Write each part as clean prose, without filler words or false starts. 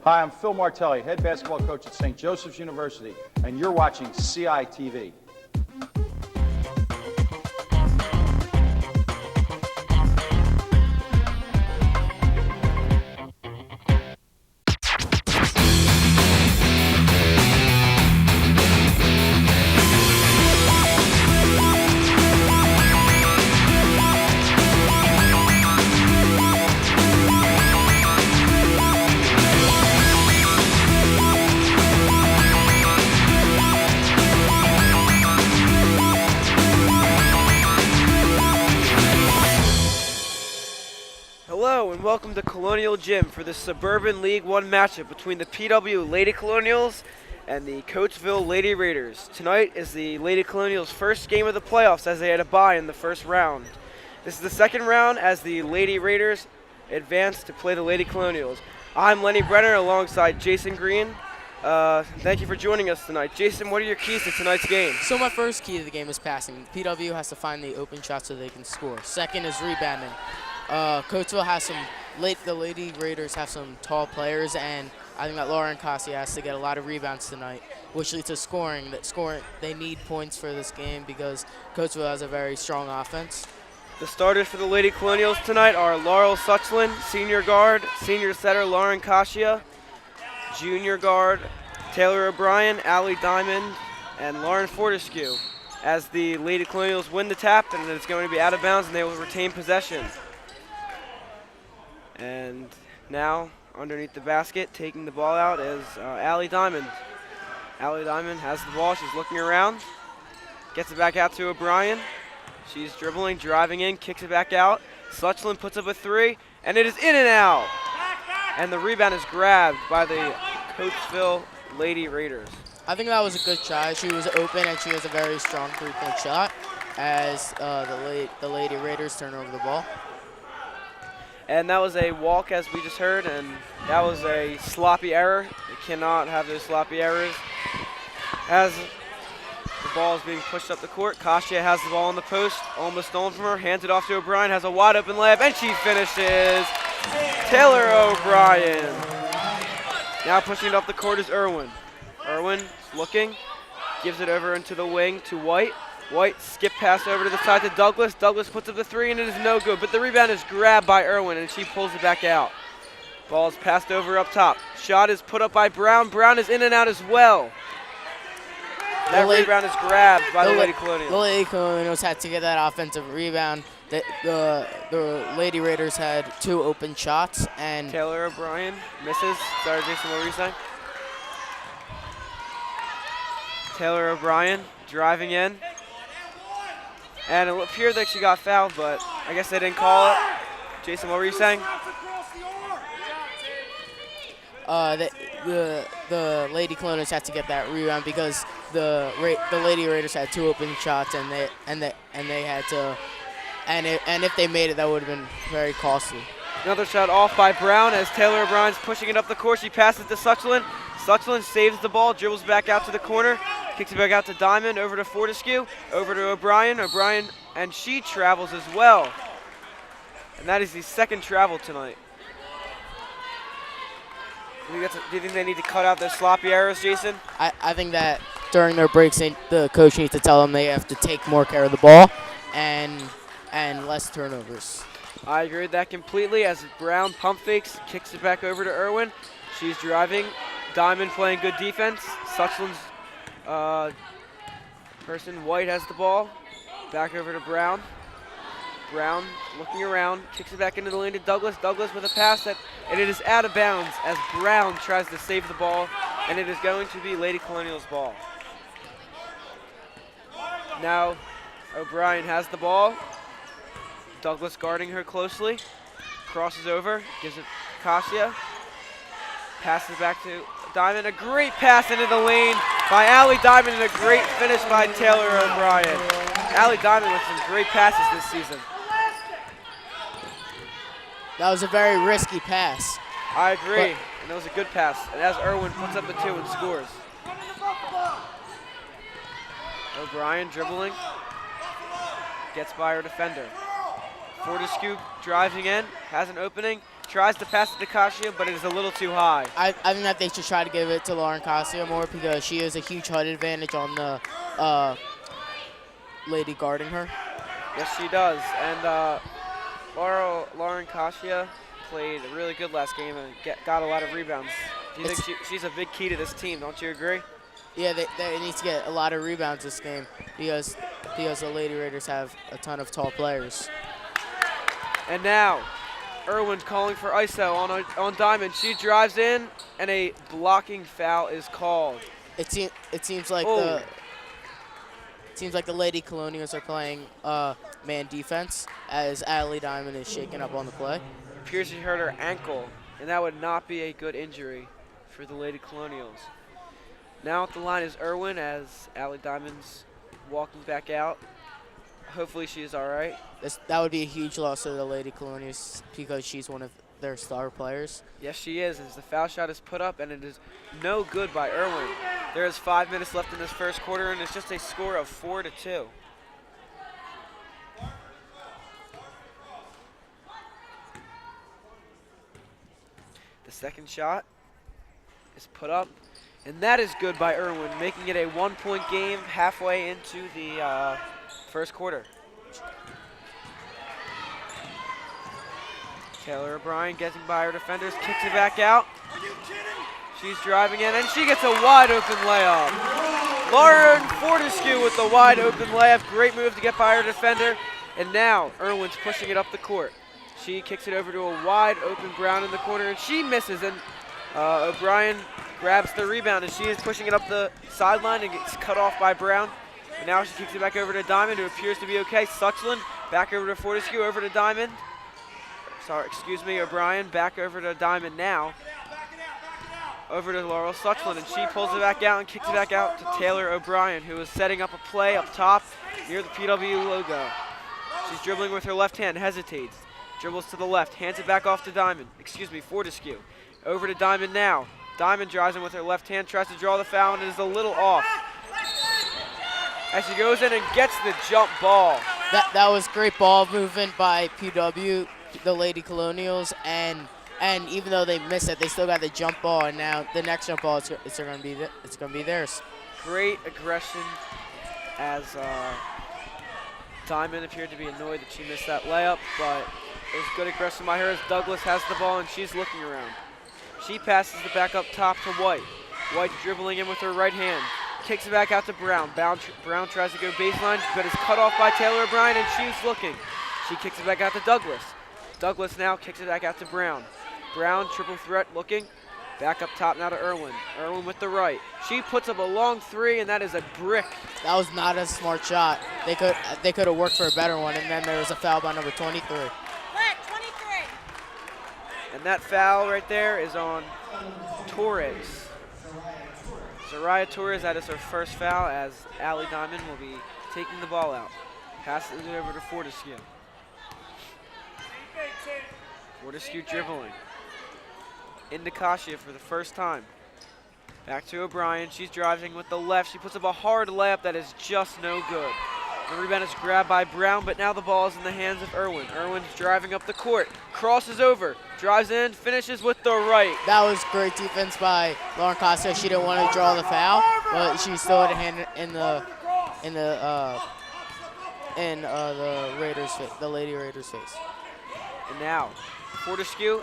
Hi, I'm Phil Martelli, head basketball coach at St. Joseph's University, and you're watching CITV. Hello and welcome to Colonial Gym for the Suburban League 1 matchup between the PW Lady Colonials and the Coatesville Lady Raiders. Tonight is the Lady Colonials' first game of the playoffs as they had a bye in the first round. This is the second round as the Lady Raiders advance to play the Lady Colonials. I'm Lenny Brenner alongside Jason Green. Thank you for joining us tonight. Jason, what are your keys to tonight's game? So my first key to the game is passing. PW has to find the open shot so they can score. Second is rebounding. Coatesville has the Lady Raiders have some tall players, and I think that Lauren Cassia has to get a lot of rebounds tonight, which leads to scoring. They need points for this game because Coatesville has a very strong offense. The starters for the Lady Colonials tonight are Laurel Suchland, senior guard, senior setter Lauren Cassia, junior guard Taylor O'Brien, Allie Diamond, and Lauren Fortescue. As the Lady Colonials win the tap, and it's going to be out of bounds, and they will retain possession. And now, underneath the basket, taking the ball out is Allie Diamond. Allie Diamond has the ball. She's looking around. Gets it back out to O'Brien. She's dribbling, driving in, kicks it back out. Suchland puts up a three, and it is in and out. And the rebound is grabbed by the Coatesville Lady Raiders. I think that was a good try. She was open, and she has a very strong three-point shot as the Lady Raiders turn over the ball. And that was a walk, as we just heard, and that was a sloppy error. You cannot have those sloppy errors. As the ball is being pushed up the court, Kasia has the ball on the post, almost stolen from her, hands it off to O'Brien, has a wide open layup, and she finishes. Taylor O'Brien. Now pushing it up the court is Irwin. Irwin looking, gives it over into the wing to White. White skip pass over to the side to Douglas. Douglas puts up the three, and it is no good. But the rebound is grabbed by Irwin, and she pulls it back out. Ball is passed over up top. Shot is put up by Brown. Brown is in and out as well. That rebound is grabbed by the Lady Colonials. The Lady Colonials had to get that offensive rebound. The Lady Raiders had two open shots, and Taylor O'Brien misses. Sorry, Jason, what were you saying? Taylor O'Brien driving in. And it appeared that she got fouled, but I guess they didn't call it. Jason, what were you saying? The Lady Colonials had to get that rebound because the Lady Raiders had two open shots, and they had to, and if they made it, that would have been very costly. Another shot off by Brown as Taylor O'Brien's pushing it up the court. She passes to Suchland. Suchland saves the ball, dribbles back out to the corner. Kicks it back out to Diamond, over to Fortescue, over to O'Brien. O'Brien, and she travels as well. And that is the second travel tonight. Do you think they need to cut out those sloppy errors, Jason? I think that during their breaks, the coach needs to tell them they have to take more care of the ball and less turnovers. I agree with that completely as Brown pump fakes, kicks it back over to Irwin. She's driving. Diamond playing good defense. Suchland's White has the ball. Back over to Brown. Brown looking around, kicks it back into the lane to Douglas. Douglas with a pass and it is out of bounds as Brown tries to save the ball, and it is going to be Lady Colonials' ball. Now O'Brien has the ball. Douglas guarding her closely. Crosses over, gives it to Kasia. Passes back to Diamond. A great pass into the lane by Allie Diamond, and a great finish by Taylor O'Brien. Allie Diamond with some great passes this season. That was a very risky pass. I agree, and it was a good pass. And as Irwin puts up the two and scores. O'Brien dribbling. Gets by her defender. Fortescue driving in, has an opening, tries to pass it to Kasia, but it is a little too high. I think that they should try to give it to Lauren Casio more because she has a huge height advantage on the lady guarding her. Yes, she does. And Lauren Kasia played really good last game and got a lot of rebounds. Do you think she's a big key to this team? Don't you agree? Yeah, they need to get a lot of rebounds this game because the Lady Raiders have a ton of tall players. And now, Irwin's calling for ISO on Diamond. She drives in, and a blocking foul is called. It seems like the Lady Colonials are playing man defense as Allie Diamond is shaking up on the play. Appears she hurt her ankle, and that would not be a good injury for the Lady Colonials. Now at the line is Irwin as Allie Diamond's walking back out. Hopefully she's all right. That would be a huge loss to the Lady Colonials because she's one of their star players. Yes, she is, as the foul shot is put up, and it is no good by Irwin. There is 5 minutes left in this first quarter, and it's just a score of 4-2. The second shot is put up, and that is good by Irwin, making it a 1-point game halfway into the first quarter. Taylor O'Brien getting by her defenders, kicks it back out. She's driving in, and she gets a wide open layup. Lauren Fortescue with the wide open layup. Great move to get by her defender. And now Irwin's pushing it up the court. She kicks it over to a wide open Brown in the corner, and she misses. And O'Brien grabs the rebound, and she is pushing it up the sideline and gets cut off by Brown. And now she kicks it back over to Diamond, who appears to be okay. Suchland back over to Fortescue, over to Diamond. Sorry, excuse me, O'Brien back over to Diamond now. Over to Laurel Suchland, and she pulls it back out and kicks it back out to Taylor O'Brien, who is setting up a play up top near the PW logo. She's dribbling with her left hand, hesitates, dribbles to the left, hands it back off to Diamond. Excuse me, Fortescue. Over to Diamond now. Diamond drives in with her left hand, tries to draw the foul, and it is a little off. As she goes in and gets the jump ball. That was great ball movement by PW, the Lady Colonials, and even though they missed it, they still got the jump ball, and now the next jump ball it's going to be theirs. Great aggression as Diamond appeared to be annoyed that she missed that layup, but it was good aggression by her as Douglas has the ball and she's looking around. She passes it back up top to White. White dribbling in with her right hand. Kicks it back out to Brown. Brown tries to go baseline, but is cut off by Taylor O'Brien, and she's looking. She kicks it back out to Douglas. Douglas now kicks it back out to Brown. Brown, triple threat looking. Back up top now to Irwin. Irwin with the right. She puts up a long three, and that is a brick. That was not a smart shot. They could have worked for a better one, and then there was a foul by number 23. And that foul right there is on Torres. Soraya Torres, that is her first foul, as Allie Diamond will be taking the ball out. Passes it over to Fortescue. Fortescue dribbling. Into Kasia for the first time. Back to O'Brien. She's driving with the left. She puts up a hard layup that is just no good. The rebound is grabbed by Brown, but now the ball is in the hands of Irwin. Irwin's driving up the court. Crosses over. Drives in. Finishes with the right. That was great defense by Lauren Costa. She didn't want to draw the foul, but she still had a hand in the Raiders, the Lady Raiders face. And now, Fortescue,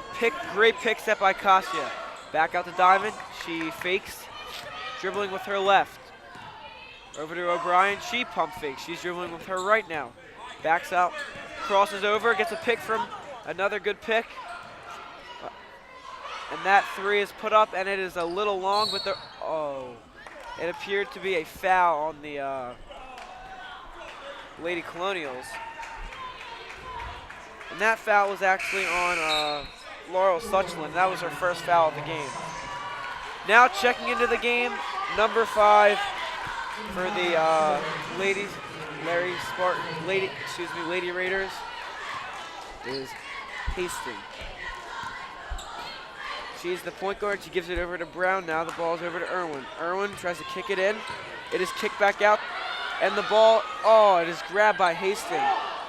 great pick set by Kasia. Back out to Diamond. She fakes, dribbling with her left. Over to O'Brien. She pump fakes. She's dribbling with her right now. Backs out, crosses over, gets a pick from another good pick. And that three is put up, and it is a little long, but it appeared to be a foul on the Lady Colonials. And that foul was actually on Laurel Suchland. That was her first foul of the game. Now checking into the game, number 5 for the Lady Raiders is Hastings. She's the point guard. She gives it over to Brown. Now the ball is over to Irwin. Irwin tries to kick it in. It is kicked back out. And the ball, it is grabbed by Hastings.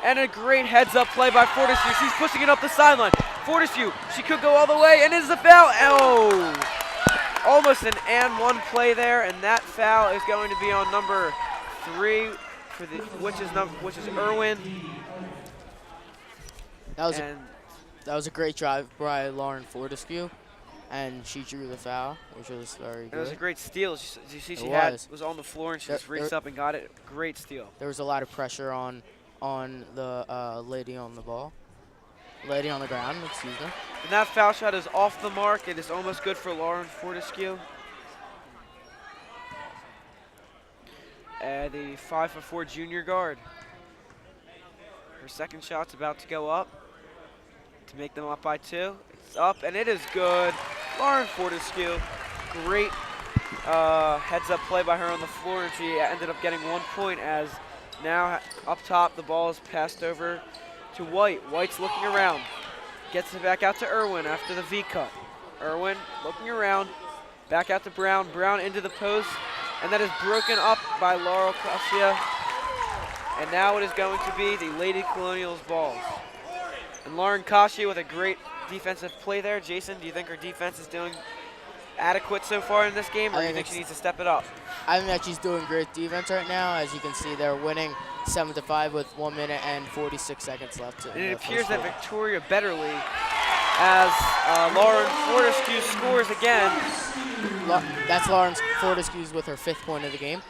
And a great heads-up play by Fortescue. She's pushing it up the sideline. Fortescue, she could go all the way, and is the foul. Oh! Almost an and one play there, and that foul is going to be on number 3 for the which is Irwin. That was a great drive by Lauren Fortescue, and she drew the foul, which was very good. It was a great steal. You see, she was on the floor and she just reached up and got it. Great steal. There was a lot of pressure on the lady on the ground. Excuse me. And that foul shot is off the mark. It is almost good for Lauren Fortescue. The 5'4" junior guard. Her second shot's about to go up to make them up by 2. It's up, and it is good. Lauren Fortescue, great heads-up play by her on the floor, and she ended up getting 1 point as now up top the ball is passed over to White. White's looking around. Gets it back out to Irwin after the V-cut. Irwin looking around. Back out to Brown. Brown into the post. And that is broken up by Laurel Kasia. And now it is going to be the Lady Colonials ball. And Lauren Kasia with a great defensive play there. Jason, do you think her defense is doing adequate so far in this game, or do you think she needs to step it up? I think that she's doing great defense right now. As you can see, they're winning 7-5 with 1 minute and 46 seconds left. And it appears that Victoria Betterly, as Lauren Fortescue scores again. That's Lauren Fortescue's with her 5th point of the game.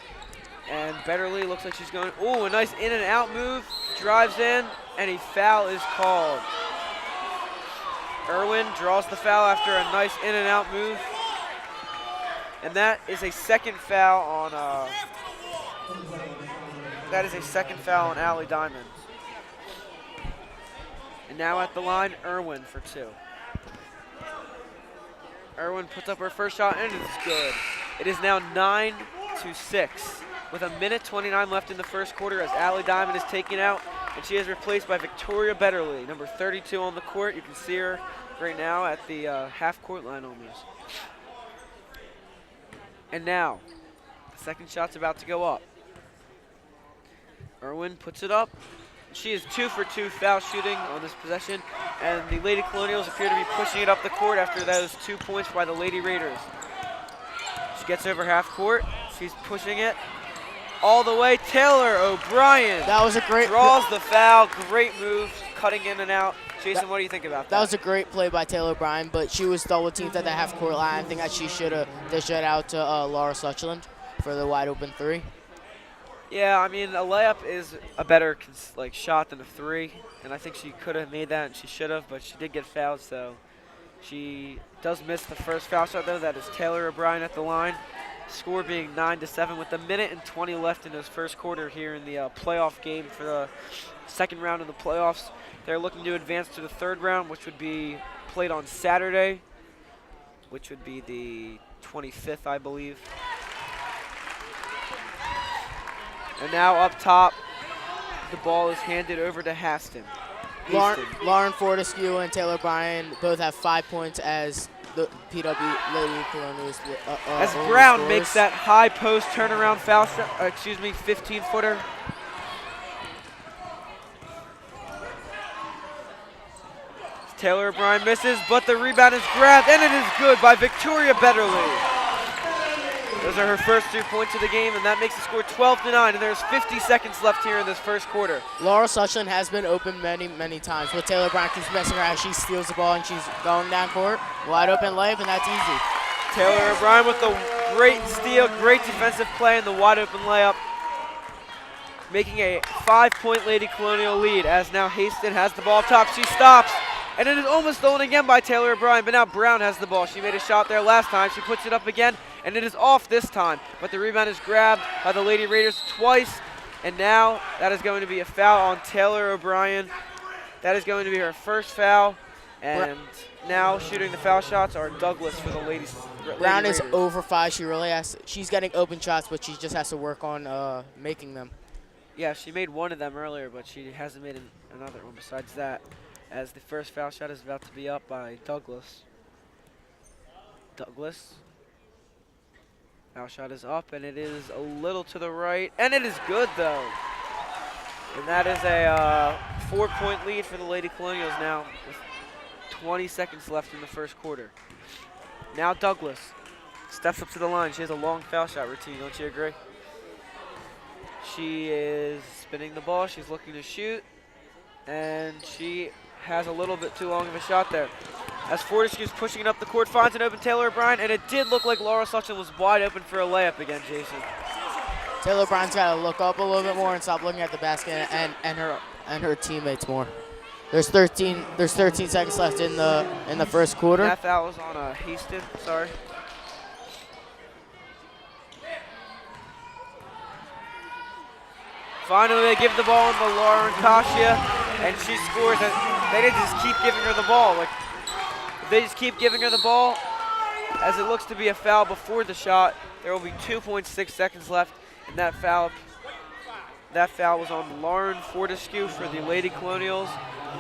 And Betterly looks like she's going, oh, a nice in and out move. Drives in, and a foul is called. Irwin draws the foul after a nice in and out move. And that is a second foul on Allie Diamond. And now at the line, Irwin for 2. Irwin puts up her first shot, and it is good. It is now 9-6 with 1:29 left in the first quarter as Allie Diamond is taken out, and she is replaced by Victoria Betterly, number 32 on the court. You can see her right now at the half-court line almost. And now, the second shot's about to go up. Irwin puts it up. She is 2 for 2 foul shooting on this possession, and the Lady Colonials appear to be pushing it up the court after those 2 points by the Lady Raiders. She gets over half court. She's pushing it all the way. Taylor O'Brien. That was a great draws the foul. Great move, cutting in and out. Jason, what do you think about that? That was a great play by Taylor O'Brien, but she was double teamed at the half court line. I think that she should have dished it out to Laura Suchland for the wide open 3. Yeah, I mean, a layup is a better shot than a 3, and I think she could have made that, and she should have, but she did get fouled, so she does miss the first foul shot, though. That is Taylor O'Brien at the line. Score being 9-7 with 1:20 left in this first quarter here in the playoff game for the second round of the playoffs. They're looking to advance to the third round, which would be played on Saturday, which would be the 25th, I believe. And now up top, the ball is handed over to Haston. Lauren Fortescue and Taylor Bryan both have 5 points as the PW Lady Colonials. As Brown makes that high post turnaround foul shot, 15-footer. Taylor O'Brien misses, but the rebound is grabbed, and it is good by Victoria Betterly. Those are her first 2 points of the game, and that makes the score 12-9, and there's 50 seconds left here in this first quarter. Laura Suchland has been open many, many times, but Taylor Brown keeps messing around. She steals the ball, and she's going down court. Wide open layup, and that's easy. Taylor O'Brien with the great steal, great defensive play, and the wide open layup, making a 5-point Lady Colonial lead, as now Haston has the ball up top. She stops, and it is almost stolen again by Taylor O'Brien, but now Brown has the ball. She made a shot there last time. She puts it up again, and it is off this time, but the rebound is grabbed by the Lady Raiders twice, and now that is going to be a foul on Taylor O'Brien. That is going to be her first foul, and now shooting the foul shots are Douglas for the ladies. Brown is over 5. She really has. She's getting open shots, but she just has to work on making them. Yeah, she made one of them earlier, but she hasn't made another one besides that, as the first foul shot is about to be up by Douglas. Foul shot is up, and it is a little to the right, and it is good, though. And that is a 4-point lead for the Lady Colonials now, with 20 seconds left in the first quarter. Now Douglas steps up to the line. She has a long foul shot routine, don't you agree? She is spinning the ball. She's looking to shoot, and she has a little bit too long of a shot there. As Fortescue's pushing it up the court, finds an open Taylor O'Brien, and it did look like Laura Suchin was wide open for a layup again, Jason. Taylor O'Brien's got to look up a little bit more and stop looking at the basket and her teammates more. There's 13 seconds left in the first quarter. That foul was on Haston, sorry. Finally, they give the ball to Lauren Kasia, and she scores. They didn't just keep giving her the ball. Like, if they just keep giving her the ball, as it looks to be a foul before the shot, there will be 2.6 seconds left, and that foul was on Lauren Fortescue for the Lady Colonials.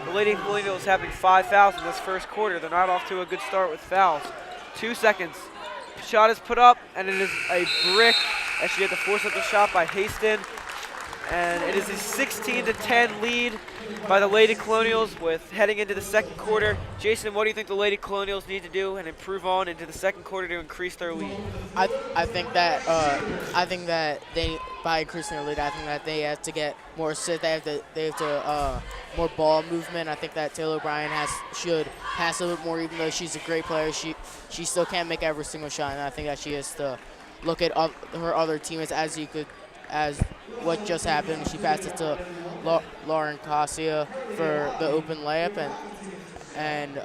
The Lady Colonials having 5 fouls in this first quarter. They're not off to a good start with fouls. 2 seconds. Shot is put up, and it is a brick as she had to force up the shot by Haston. And it is a 16-10 lead by the Lady Colonials with heading into the second quarter. Jason, what do you think the Lady Colonials need to do and improve on into the second quarter to increase their lead? I think that they, by increasing their lead, I think that they have to get more assists. They have to more ball movement. I think that Taylor O'Brien should pass a little bit more, even though she's a great player. She still can't make every single shot, and I think that she has to look at her other teammates as what just happened. She passed it to Lauren Kasia for the open layup, and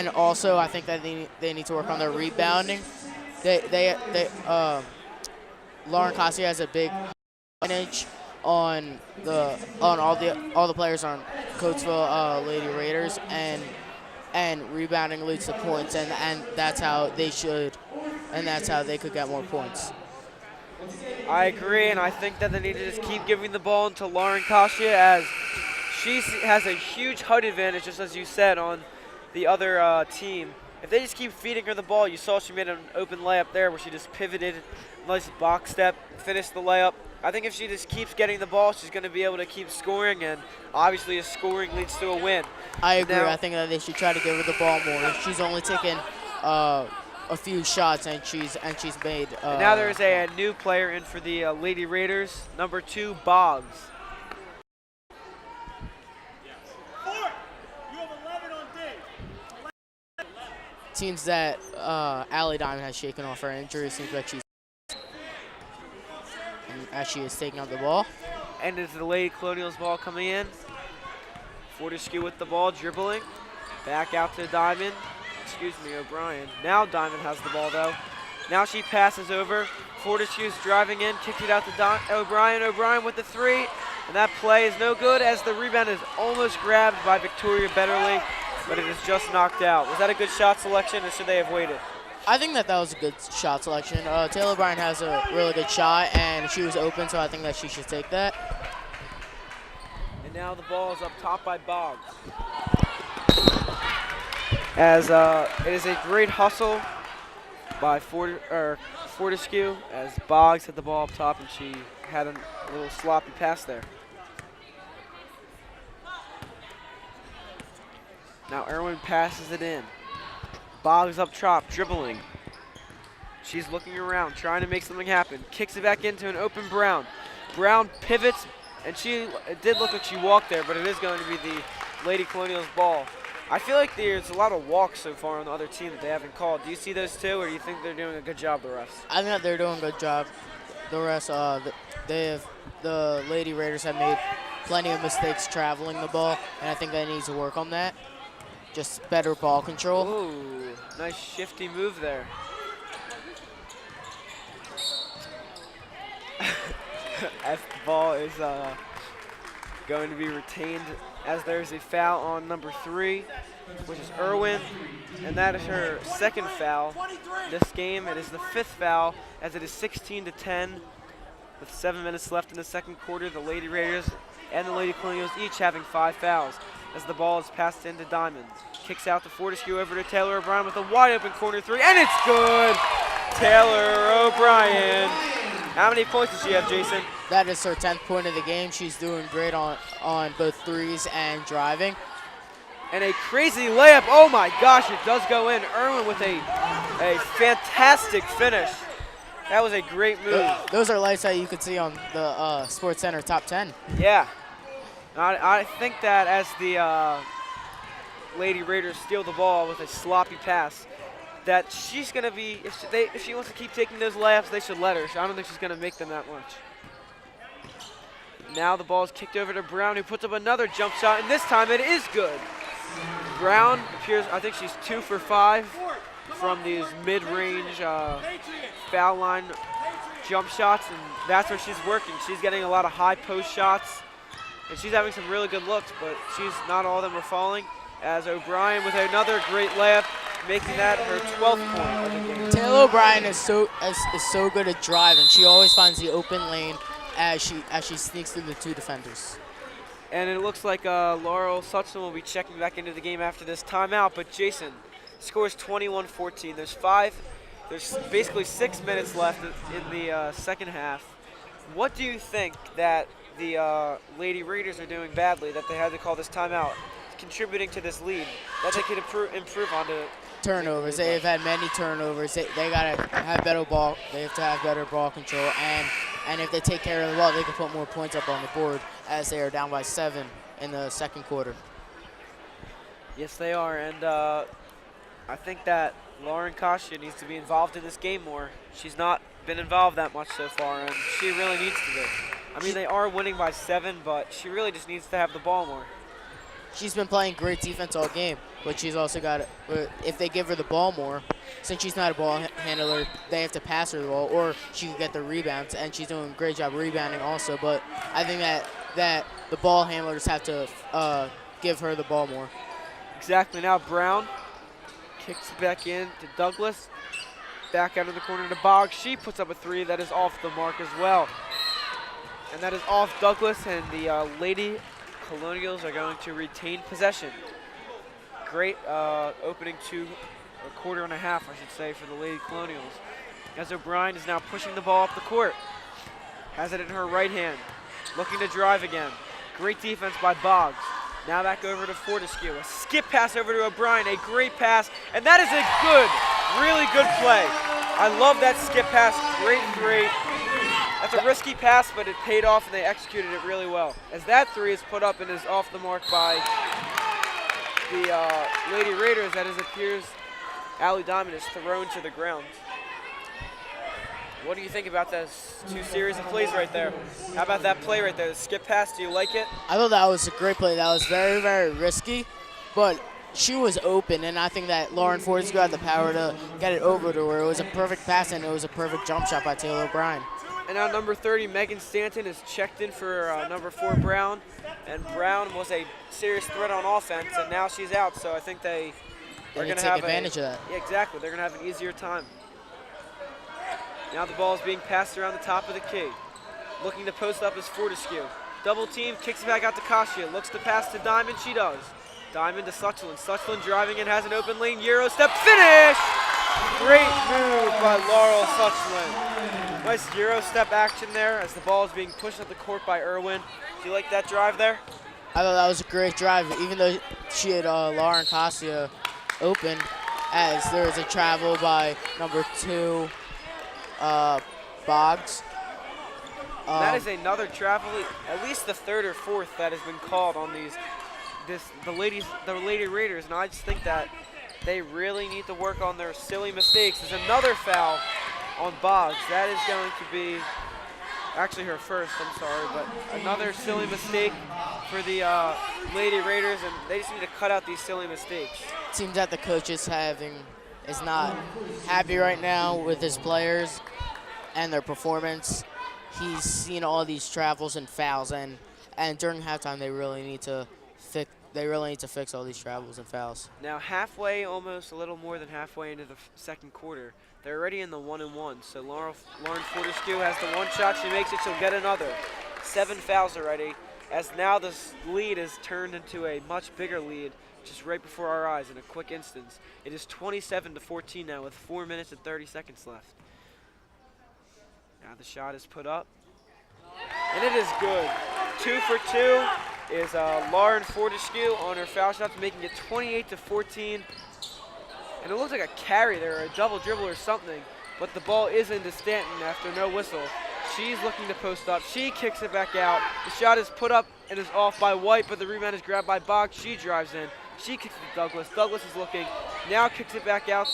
also I think that they need to work on their rebounding. Lauren Kasia has a big advantage on all the players on Coatesville Lady Raiders, and rebounding leads to points, and that's how they could get more points. I agree, and I think that they need to just keep giving the ball to Lauren Kasia, as she has a huge height advantage, just as you said, on the other team. If they just keep feeding her the ball, you saw she made an open layup there where she just pivoted, nice box step, finished the layup. I think if she just keeps getting the ball, she's going to be able to keep scoring, and obviously scoring leads to a win. I agree. I think that they should try to give her the ball more. She's only taken a few shots, and she's made. And now there is a new player in for the Lady Raiders, number 2, Boggs. Seems that Allie Diamond has shaken off her injury. Seems like she's as she is taking up the ball. And it's the Lady Colonials ball coming in. Fortescue with the ball, dribbling. Back out to Diamond. O'Brien. Now Diamond has the ball, though. Now she passes over. Fortescue's driving in, kicked it out to O'Brien. O'Brien with the 3, and that play is no good as the rebound is almost grabbed by Victoria Betterly, but it is just knocked out. Was that a good shot selection, or should they have waited? I think that was a good shot selection. Taylor O'Brien has a really good shot, and she was open, so I think that she should take that. And now the ball is up top by Boggs. As it is a great hustle by Fortescue, as Boggs had the ball up top and she had a little sloppy pass there. Now Irwin passes it in. Boggs up top, dribbling. She's looking around, trying to make something happen. Kicks it back into an open Brown. Brown pivots, and it did look like she walked there, but it is going to be the Lady Colonials ball. I feel like there's a lot of walks so far on the other team that they haven't called. Do you see those too, or do you think they're doing a good job, the refs? I think that they're doing a good job. The refs, the Lady Raiders have made plenty of mistakes traveling the ball, and I think they need to work on that. Just better ball control. Ooh, nice shifty move there. As the ball is going to be retained, as there's a foul on number 3, which is Irwin, and that is her second foul this game. It is the 5th foul, as it is 16-10 with 7 minutes left in the second quarter. The Lady Raiders and the Lady Colonials each having 5 fouls, as the ball is passed into Diamond. Kicks out to Fortescue over to Taylor O'Brien with a wide open corner 3, and it's good! Taylor O'Brien. How many points does she have, Jason? That is her 10th point of the game. She's doing great on both threes and driving. And a crazy layup. Oh my gosh, it does go in. Irwin with a fantastic finish. That was a great move. Those are lights that you could see on the Sports Center Top 10. Yeah. I think that as the Lady Raiders steal the ball with a sloppy pass, that she's going to be, if she wants to keep taking those layups, they should let her. I don't think she's going to make them that much. Now the ball is kicked over to Brown, who puts up another jump shot, and this time it is good. Brown appears, I think she's 2 for 5 from these mid-range foul line jump shots, and that's where she's working. She's getting a lot of high post shots, and she's having some really good looks, but not all of them are falling. As O'Brien with another great layup, making that her 12th point of the game. Taylor O'Brien is so good at driving. She always finds the open lane as she sneaks through the 2 defenders. And it looks like Laurel Suchland will be checking back into the game after this timeout, but Jason scores 21-14. There's basically 6 minutes left in the second half. What do you think that the Lady Raiders are doing badly that they had to call this timeout, contributing to this lead that they could improve on to? Turnovers. They've had many turnovers. They gotta have better ball. They have to have better ball control, and if they take care of the ball, they can put more points up on the board, as they are down by 7 in the second quarter. Yes, they are, and I think that Lauren Kostia needs to be involved in this game more. She's not been involved that much so far, and she really needs to be. I mean, they are winning by 7, but she really just needs to have the ball more. She's been playing great defense all game, but she's also got if they give her the ball more, since she's not a ball handler, they have to pass her the ball, or she can get the rebounds, and she's doing a great job rebounding also. But I think that the ball handlers have to give her the ball more. Exactly. Now Brown kicks it back in to Douglas. Back out of the corner to Boggs. She puts up a 3 that is off the mark as well. And that is off Douglas, and the Lady Colonials are going to retain possession. Great opening quarter and a half, I should say, for the Lady Colonials. As O'Brien is now pushing the ball up the court. Has it in her right hand. Looking to drive again. Great defense by Boggs. Now back over to Fortescue. A skip pass over to O'Brien. A great pass. And that is a really good play. I love that skip pass. Great 3. That's a risky pass, but it paid off, and they executed it really well. As that 3 is put up and is off the mark by the Lady Raiders, that is appears Allie Diamond is thrown to the ground. What do you think about those 2 series of plays right there? How about that play right there, the skip pass? Do you like it? I thought that was a great play. That was very, very risky, but she was open, and I think that Lauren Fortescue had the power to get it over to her. It was a perfect pass, and it was a perfect jump shot by Taylor O'Brien. And now number 30, Megan Stanton, is checked in for number 4, Brown. And Brown was a serious threat on offense, and now she's out. So I think they are going to have advantage of that. Yeah, exactly. They're going to have an easier time. Now the ball is being passed around the top of the key. Looking to post up is Fortescue. Double team, kicks it back out to Kostia. Looks to pass to Diamond. She does. Diamond to Suchland. Suchland driving in, has an open lane. Euro step finish! Great move by Laurel Suchland. Nice Euro step action there as the ball is being pushed up the court by Irwin. Do you like that drive there? I thought that was a great drive, even though she had Lauren Kostia open, as there was a travel by number 2, Boggs. That is another travel, at least the 3rd or 4th that has been called on the Lady Raiders, and I just think that they really need to work on their silly mistakes. There's another foul on Boggs. That is going to be actually her first, I'm sorry, but another silly mistake for the Lady Raiders, and they just need to cut out these silly mistakes. Seems that the coach is not happy right now with his players and their performance. He's seen all these travels and fouls, and during halftime they really need to fix all these travels and fouls. Now halfway, almost a little more than halfway into the second quarter, they're already in the 1-and-1. So Lauren Fortescue has the 1 shot. She makes it, she'll get another. 7 fouls already, as now this lead is turned into a much bigger lead just right before our eyes in a quick instance. It is 27-14 now with 4 minutes and 30 seconds left. Now the shot is put up, and it is good. 2 for 2. is Lauren Fortescue on her foul shots, making it 28-14. And it looks like a carry there, or a double dribble or something, but the ball is into Stanton after no whistle. She's looking to post up. She kicks it back out. The shot is put up and is off by White, but the rebound is grabbed by Boggs. She drives in. She kicks it to Douglas. Douglas is looking. Now kicks it back out.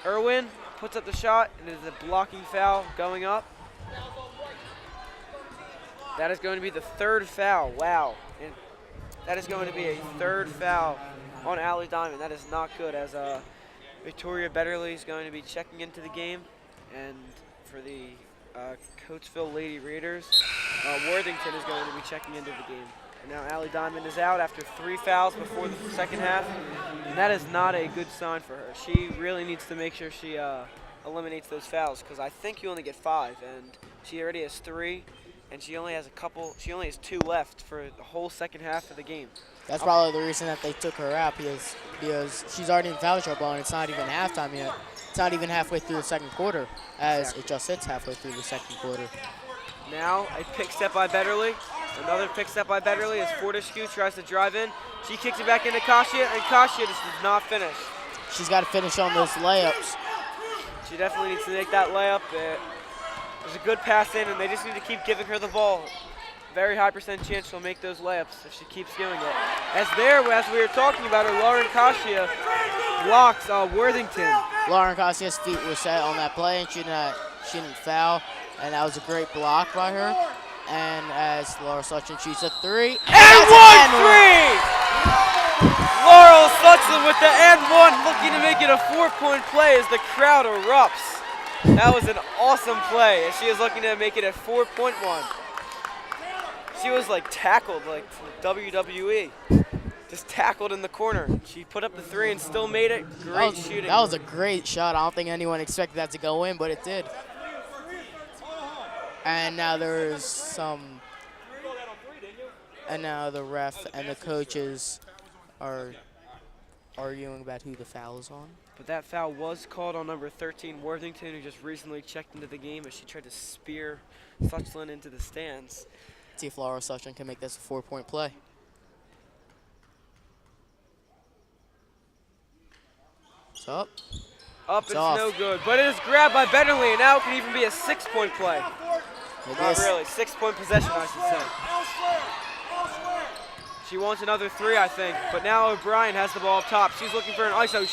Irwin puts up the shot, and it is a blocking foul going up. That is going to be the third foul. Wow. And that is going to be a third foul on Allie Diamond. That is not good, as Victoria Betterly is going to be checking into the game. And for the Coatesville Lady Raiders, Worthington is going to be checking into the game. And now Allie Diamond is out after 3 fouls before the second half. And that is not a good sign for her. She really needs to make sure she eliminates those fouls, because I think you only get 5, and she already has 3, and she only has 2 left for the whole second half of the game. That's probably the reason that they took her out, because she's already in foul trouble, and it's not even halftime yet. It's not even halfway through the second quarter, as it just hits halfway through the second quarter. Now a pick step by Betterly. Another pick step by Betterly as Fortescue tries to drive in. She kicks it back into Kasia, and Kasia just does not finish. She's got to finish on those layups. She definitely needs to make that layup. There's a good pass in, and they just need to keep giving her the ball. Very high % chance she'll make those layups if she keeps doing it. As we were talking about her, Lauren Kasia blocks Worthington. Lauren Kasia's feet were set on that play, and she didn't foul, and that was a great block by her. And as Laura Suchin shoots a 3. And 1-3! Laurel Suchin with the and 1, looking to make it a 4-point play as the crowd erupts. That was an awesome play, as she is looking to make it a 4-point one. She was like tackled, like WWE. Just tackled in the corner. She put up the 3 and still made it. Great shooting. That was a great shot. I don't think anyone expected that to go in, but it did. And now there's some, and now the ref and the coaches are arguing about who the foul is on. But that foul was called on number 13, Worthington, who just recently checked into the game as she tried to spear Suchlin into the stands. See if Laura Suchlin can make this a 4-point play. It's up. It's no good, but it is grabbed by Betterly, and now it can even be a 6-point play. Not really, 6-point possession, I should say. She wants another 3, I think, but now O'Brien has the ball up top. She's looking for an ISO.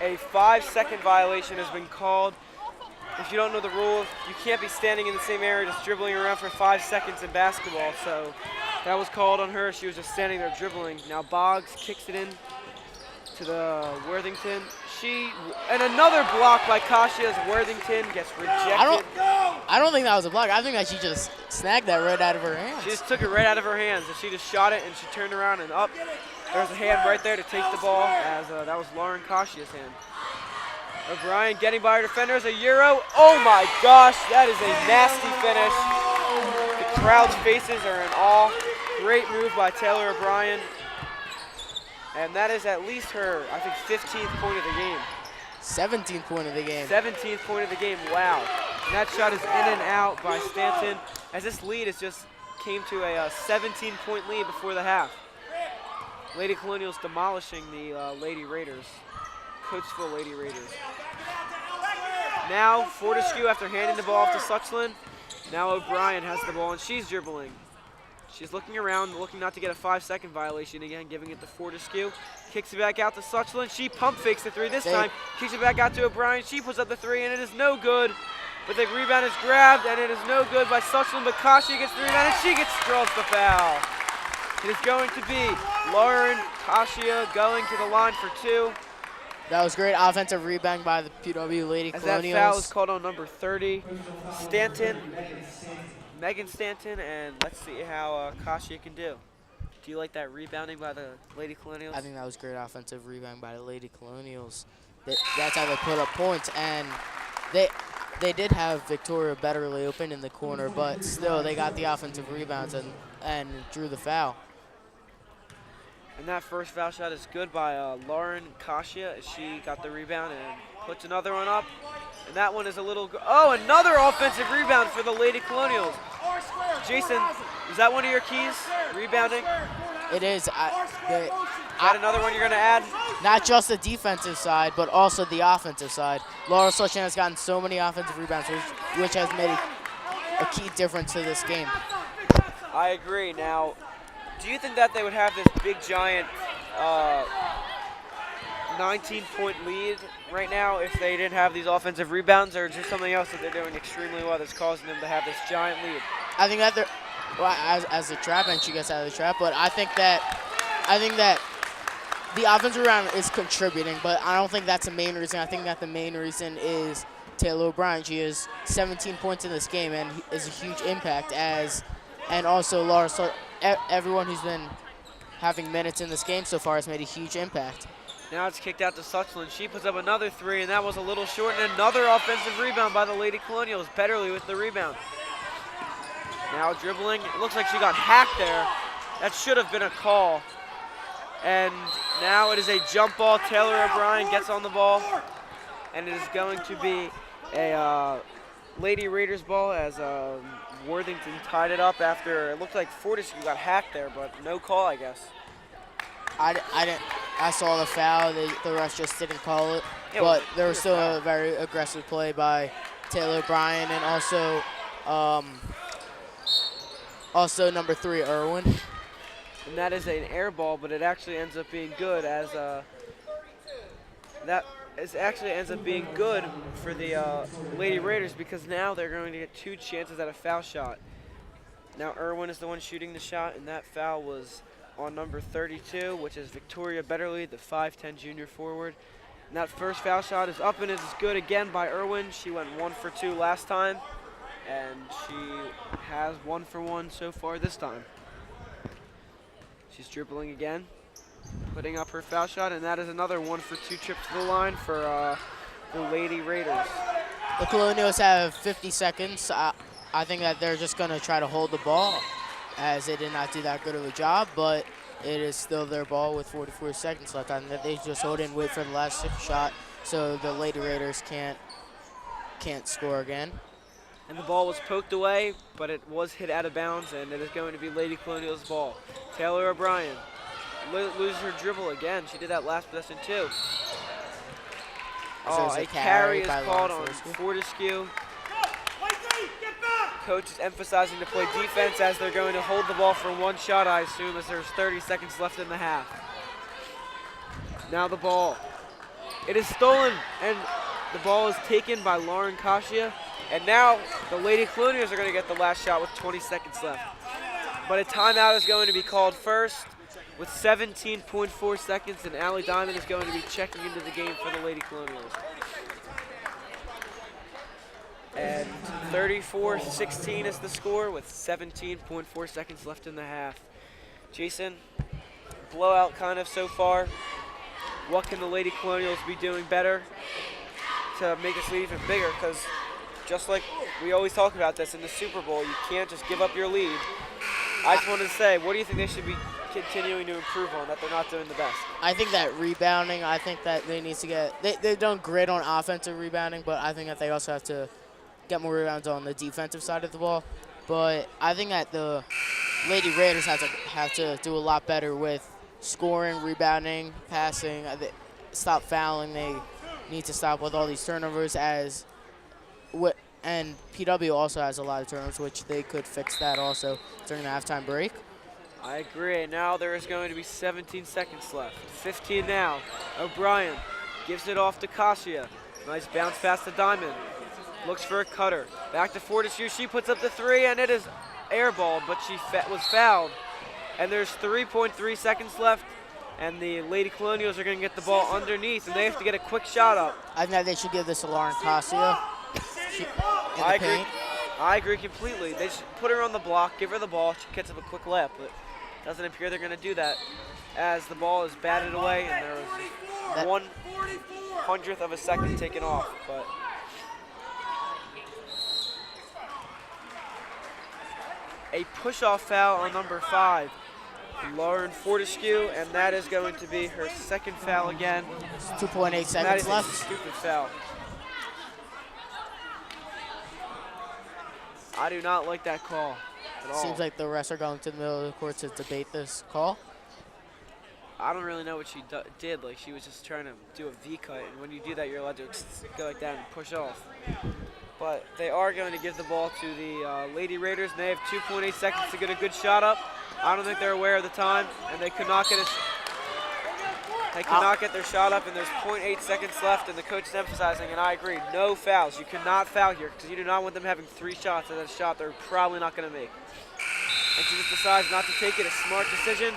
A 5-second violation has been called. If you don't know the rule, you can't be standing in the same area just dribbling around for 5 seconds in basketball, so that was called on her. She was just standing there dribbling. Now Boggs kicks it in to the Worthington. And another block by Kasia as Worthington gets rejected. I don't think that was a block. I think that she just snagged that right out of her hands. She just took it right out of her hands, and she just shot it, and she turned around and up. There's a hand right there to take the ball, as that was Lauren Kasia's hand. O'Brien getting by her defenders, a Euro. Oh my gosh, that is a nasty finish. The crowd's faces are in awe. Great move by Taylor O'Brien. And that is at least her, I think, 15th point of the game. 17th point of the game. 17th point of the game, wow. And that shot is in and out by Stanton, as this lead just came to a 17-point lead before the half. Lady Colonials demolishing the Lady Raiders, Coatesville Lady Raiders. Now Fortescue, after handing the ball off to Suchlin, now O'Brien has the ball and she's dribbling. She's looking around, looking not to get a 5-second violation again, giving it to Fortescue. Kicks it back out to Suchlin. She pump fakes the 3 this time. Kicks it back out to O'Brien. She puts up the 3 and it is no good. But the rebound is grabbed and it is no good by Suchlin, but Kasia gets the rebound and she draws the foul. It is going to be Lauren Kasia going to the line for 2. That was great offensive rebound by the PW Lady Colonials. As that foul is called on number 30, Stanton, Megan Stanton, and let's see how Kasia can do. Do you like that rebounding by the Lady Colonials? I think that was great offensive rebound by the Lady Colonials. That's how they put up points, and they did have Victoria Betterly open in the corner, but still they got the offensive rebounds and drew the foul. And that first foul shot is good by Lauren Kasia. She got the rebound and puts another one up. And that one is a little, another offensive rebound for the Lady Colonials. Jason, is that one of your keys, rebounding? It is. Got another one you're going to add? Not just the defensive side, but also the offensive side. Laura Suchan has gotten so many offensive rebounds, which has made a key difference to this game. I agree. Now, do you think that they would have this big, giant 19-point lead right now if they didn't have these offensive rebounds, or is there something else that they're doing extremely well that's causing them to have this giant lead? I think that they're, well, as a trap, and she gets out of the trap, but I think that the offensive rebound is contributing, but I don't think that's the main reason. I think that the main reason is Taylor O'Brien. She has 17 points in this game and is a huge impact, and also Laura. So everyone who's been having minutes in this game so far has made a huge impact. Now it's kicked out to Suchland. She puts up another three, and that was a little short, and another offensive rebound by the Lady Colonials. Betterly with the rebound. Now dribbling. It looks like she got hacked there. That should have been a call. And now it is a jump ball. Taylor O'Brien gets on the ball, and it is going to be a Lady Raiders ball as Worthington tied it up after it looked like Fortescue got hacked there, but no call, I guess. I saw the foul. The ref just didn't call it, but there was still a very aggressive play by Taylor O'Brien and also number 3, Irwin. And that is an air ball, but it actually ends up being good as actually ends up being good for the Lady Raiders because now they're going to get 2 chances at a foul shot. Now Irwin is the one shooting the shot, and that foul was on number 32, which is Victoria Betterly, the 5'10" junior forward. And that first foul shot is up and it is good again by Irwin. She went 1 for 2 last time, and she has 1 for 1 so far this time. She's dribbling again, putting up her foul shot, and that is another 1 for 2 trip to the line for the Lady Raiders. The Colonials have 50 seconds. I think that they're just going to try to hold the ball, as they did not do that good of a job, but it is still their ball with 44 seconds left. I think that they just hold and wait for the last shot so the Lady Raiders can't score again. And the ball was poked away, but it was hit out of bounds, and it is going to be Lady Colonials' ball. Taylor O'Brien loses her dribble again. She did that last possession too. A carry is called on Fortescue. Coach is emphasizing to play defense as they're going to hold the ball for 1 shot, I assume, as there's 30 seconds left in the half. Now the ball. It is stolen, and the ball is taken by Lauren Kasia. And now the Lady Colonials are going to get the last shot with 20 seconds left. But a timeout is going to be called first with 17.4 seconds, and Allie Diamond is going to be checking into the game for the Lady Colonials. And 34-16 is the score with 17.4 seconds left in the half. Jason, blowout kind of so far. What can the Lady Colonials be doing better to make this lead even bigger? Because just like we always talk about this in the Super Bowl, you can't just give up your lead. I just wanted to say, what do you think they should be continuing to improve on that they're not doing the best? I think that rebounding, I think that they need to get, they've done great on offensive rebounding, but I think that they also have to get more rebounds on the defensive side of the ball. But I think that the Lady Raiders have to do a lot better with scoring, rebounding, passing, stop fouling. They need to stop with all these turnovers and PW also has a lot of turnovers, which they could fix that also during the halftime break. I agree. Now there is going to be 17 seconds left. 15 now. O'Brien gives it off to Kasia. Nice bounce pass to Diamond. Looks for a cutter. Back to Fortescue. She puts up the 3, and it is airballed, but she was fouled. And there's 3.3 seconds left, and the Lady Colonials are going to get the ball underneath, and they have to get a quick shot up. I think that they should give this to Lauren Kasia. I agree completely. They should put her on the block, give her the ball, she gets up a quick layup, but it doesn't appear they're going to do that as the ball is batted away, and there was 1/100th of a second taken off. But a push-off foul on number 5. Lauren Fortescue, and that is going to be her second foul again. 2.8 That seconds is a left. stupid foul. I do not like that call at all. Seems like the refs are going to the middle of the court to debate this call. I don't really know what she did. Like, she was just trying to do a V cut, and when you do that, you're allowed to go like that and push off. But they are going to give the ball to the Lady Raiders, and they have 2.8 seconds to get a good shot up. I don't think they're aware of the time, and they could not get their shot up, and there's 0.8 seconds left, and the coach is emphasizing, and I agree, no fouls. You cannot foul here because you do not want them having 3 shots at a shot they're probably not going to make. And she just decides not to take it. A smart decision.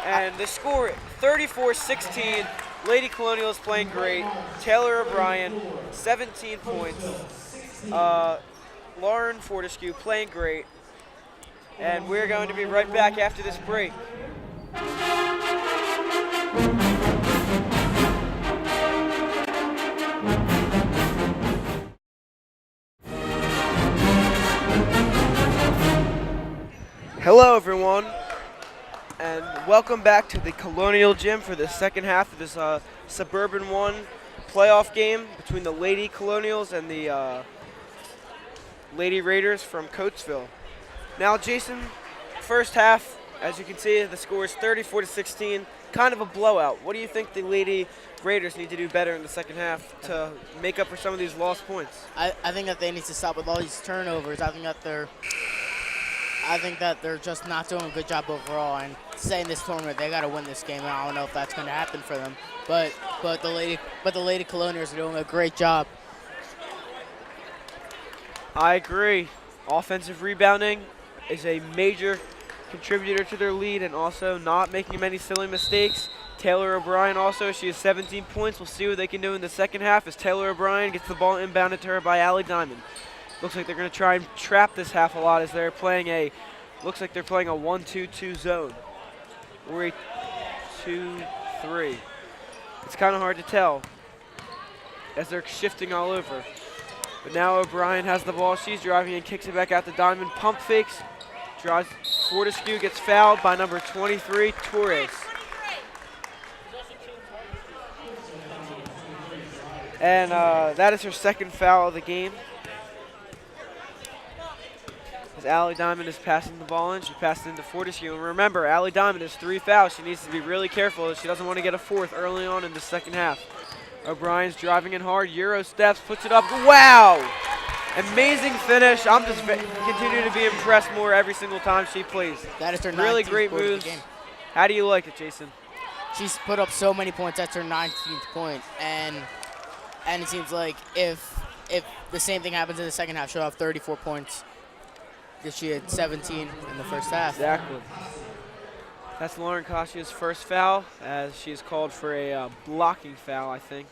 And the score, 34-16. Lady Colonials playing great. Taylor O'Brien, 17 points. Lauren Fortescue playing great. And we're going to be right back after this break. Hello, everyone, and welcome back to the Colonial Gym for the second half of this Suburban 1 playoff game between the Lady Colonials and the Lady Raiders from Coatesville. Now, Jason, first half, as you can see, the score is 34-16, kind of a blowout. What do you think the Lady Raiders need to do better in the second half to make up for some of these lost points? I think that they need to stop with all these turnovers. I think that they're just not doing a good job overall. And saying this tournament, they got to win this game. And I don't know if that's going to happen for them. But the Lady Colonials are doing a great job. I agree. Offensive rebounding is a major contributor to their lead, and also not making many silly mistakes. Taylor O'Brien also, she has 17 points. We'll see what they can do in the second half as Taylor O'Brien gets the ball inbounded to her by Allie Diamond. Looks like they're going to try and trap this half a lot as they're playing looks like they're playing a 1-2-2 zone. Or a 2-3. It's kind of hard to tell as they're shifting all over. But now O'Brien has the ball. She's driving and kicks it back out to Diamond. Pump fakes. Drives. Fortescue gets fouled by number 23, Torres. And that is her second foul of the game. As Allie Diamond is passing the ball in, she passes into Fortescue. And remember, Allie Diamond has 3 fouls. She needs to be really careful. She doesn't want to get a 4th early on in the second half. O'Brien's driving in hard. Euro steps, puts it up. Wow! Amazing finish. I'm just continue to be impressed more every single time she plays. That is her really 19th great point of the moves. game. How do you like it, Jason? She's put up so many points. That's her 19th point. And it seems like if the same thing happens in the second half, she'll have 34 points. Because she had 17 in the first half. Exactly. That's Lauren Koshia's first foul, as she is called for a blocking foul, I think.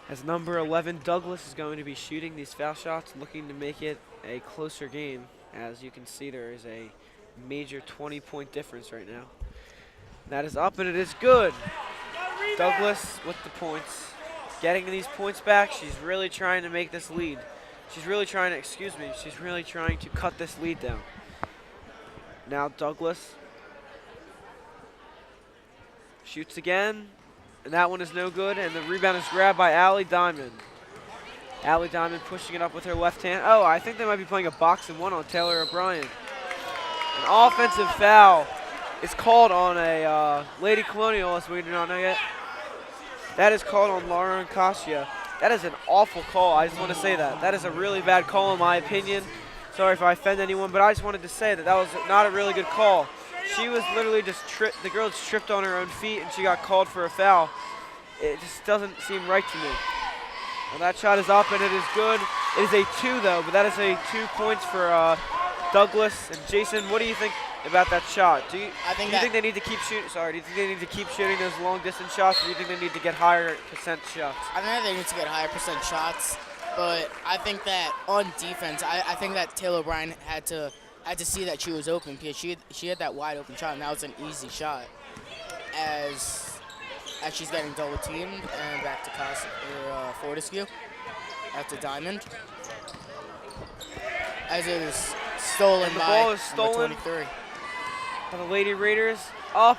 As number 11, Douglas, is going to be shooting these foul shots, looking to make it a closer game. As you can see, there is a major 20-point difference right now. That is up, and it is good. Douglas with the points. Getting these points back, she's really trying to make this lead. She's really trying to cut this lead down. Now Douglas shoots again, and that one is no good, and the rebound is grabbed by Allie Diamond. Allie Diamond pushing it up with her left hand. Oh, I think they might be playing a boxing 1 on Taylor O'Brien. An offensive foul is called on a Lady Colonial, as we do not know yet. That is called on Lauren Kasia. That is an awful call. I just want to say that. That is a really bad call in my opinion. Sorry if I offend anyone, but I just wanted to say that was not a really good call. She was literally just tripped. The girl just tripped on her own feet, and she got called for a foul. It just doesn't seem right to me. Well, that shot is up, and it is good. It is a 2, though, but that is a 2 points for Douglas. And Jason, what do you think about that shot? Do you think they need to keep shooting? Sorry, do you think they need to keep shooting those long distance shots, or do you think they need to get higher percent shots? I think they need to get higher percent shots, but I think that on defense, I think that Taylor O'Brien had to see that she was open because she had that wide open shot, and that was an easy shot. As she's getting double teamed, and back to Fortescue, after Diamond. As it is stolen by number 23. for the Lady Raiders. Up,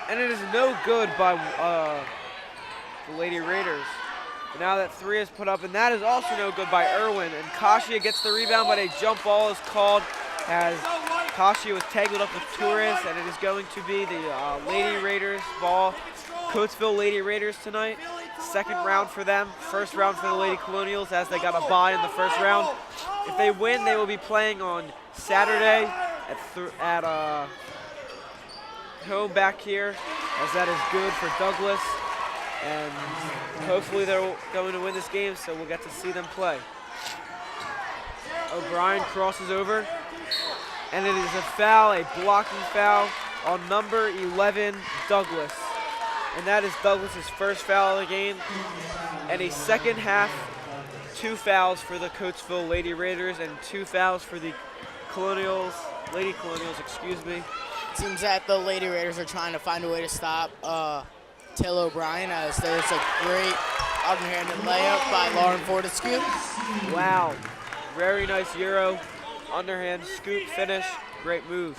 and it is no good by the Lady Raiders. But now that three is put up, and that is also no good by Irwin. And Kashia gets the rebound, but a jump ball is called as Kashia was tangled up with Torres, and it is going to be the Lady Raiders ball. Coatesville Lady Raiders tonight. Second round for them. First round for the Lady Colonials as they got a bye in the first round. If they win, they will be playing on Saturday at home back here, as that is good for Douglas. And hopefully they're going to win this game, so we'll get to see them play. O'Brien crosses over, and it is a foul, a blocking foul on number 11, Douglas. And that is Douglas's first foul of the game. And a second half, 2 fouls for the Coatesville Lady Raiders and 2 fouls for the Lady Colonials, excuse me. Seems that the Lady Raiders are trying to find a way to stop Taylor O'Brien, as there's a great underhanded layup by Lauren Fortescue. Wow, very nice Euro, underhand scoop finish, great move.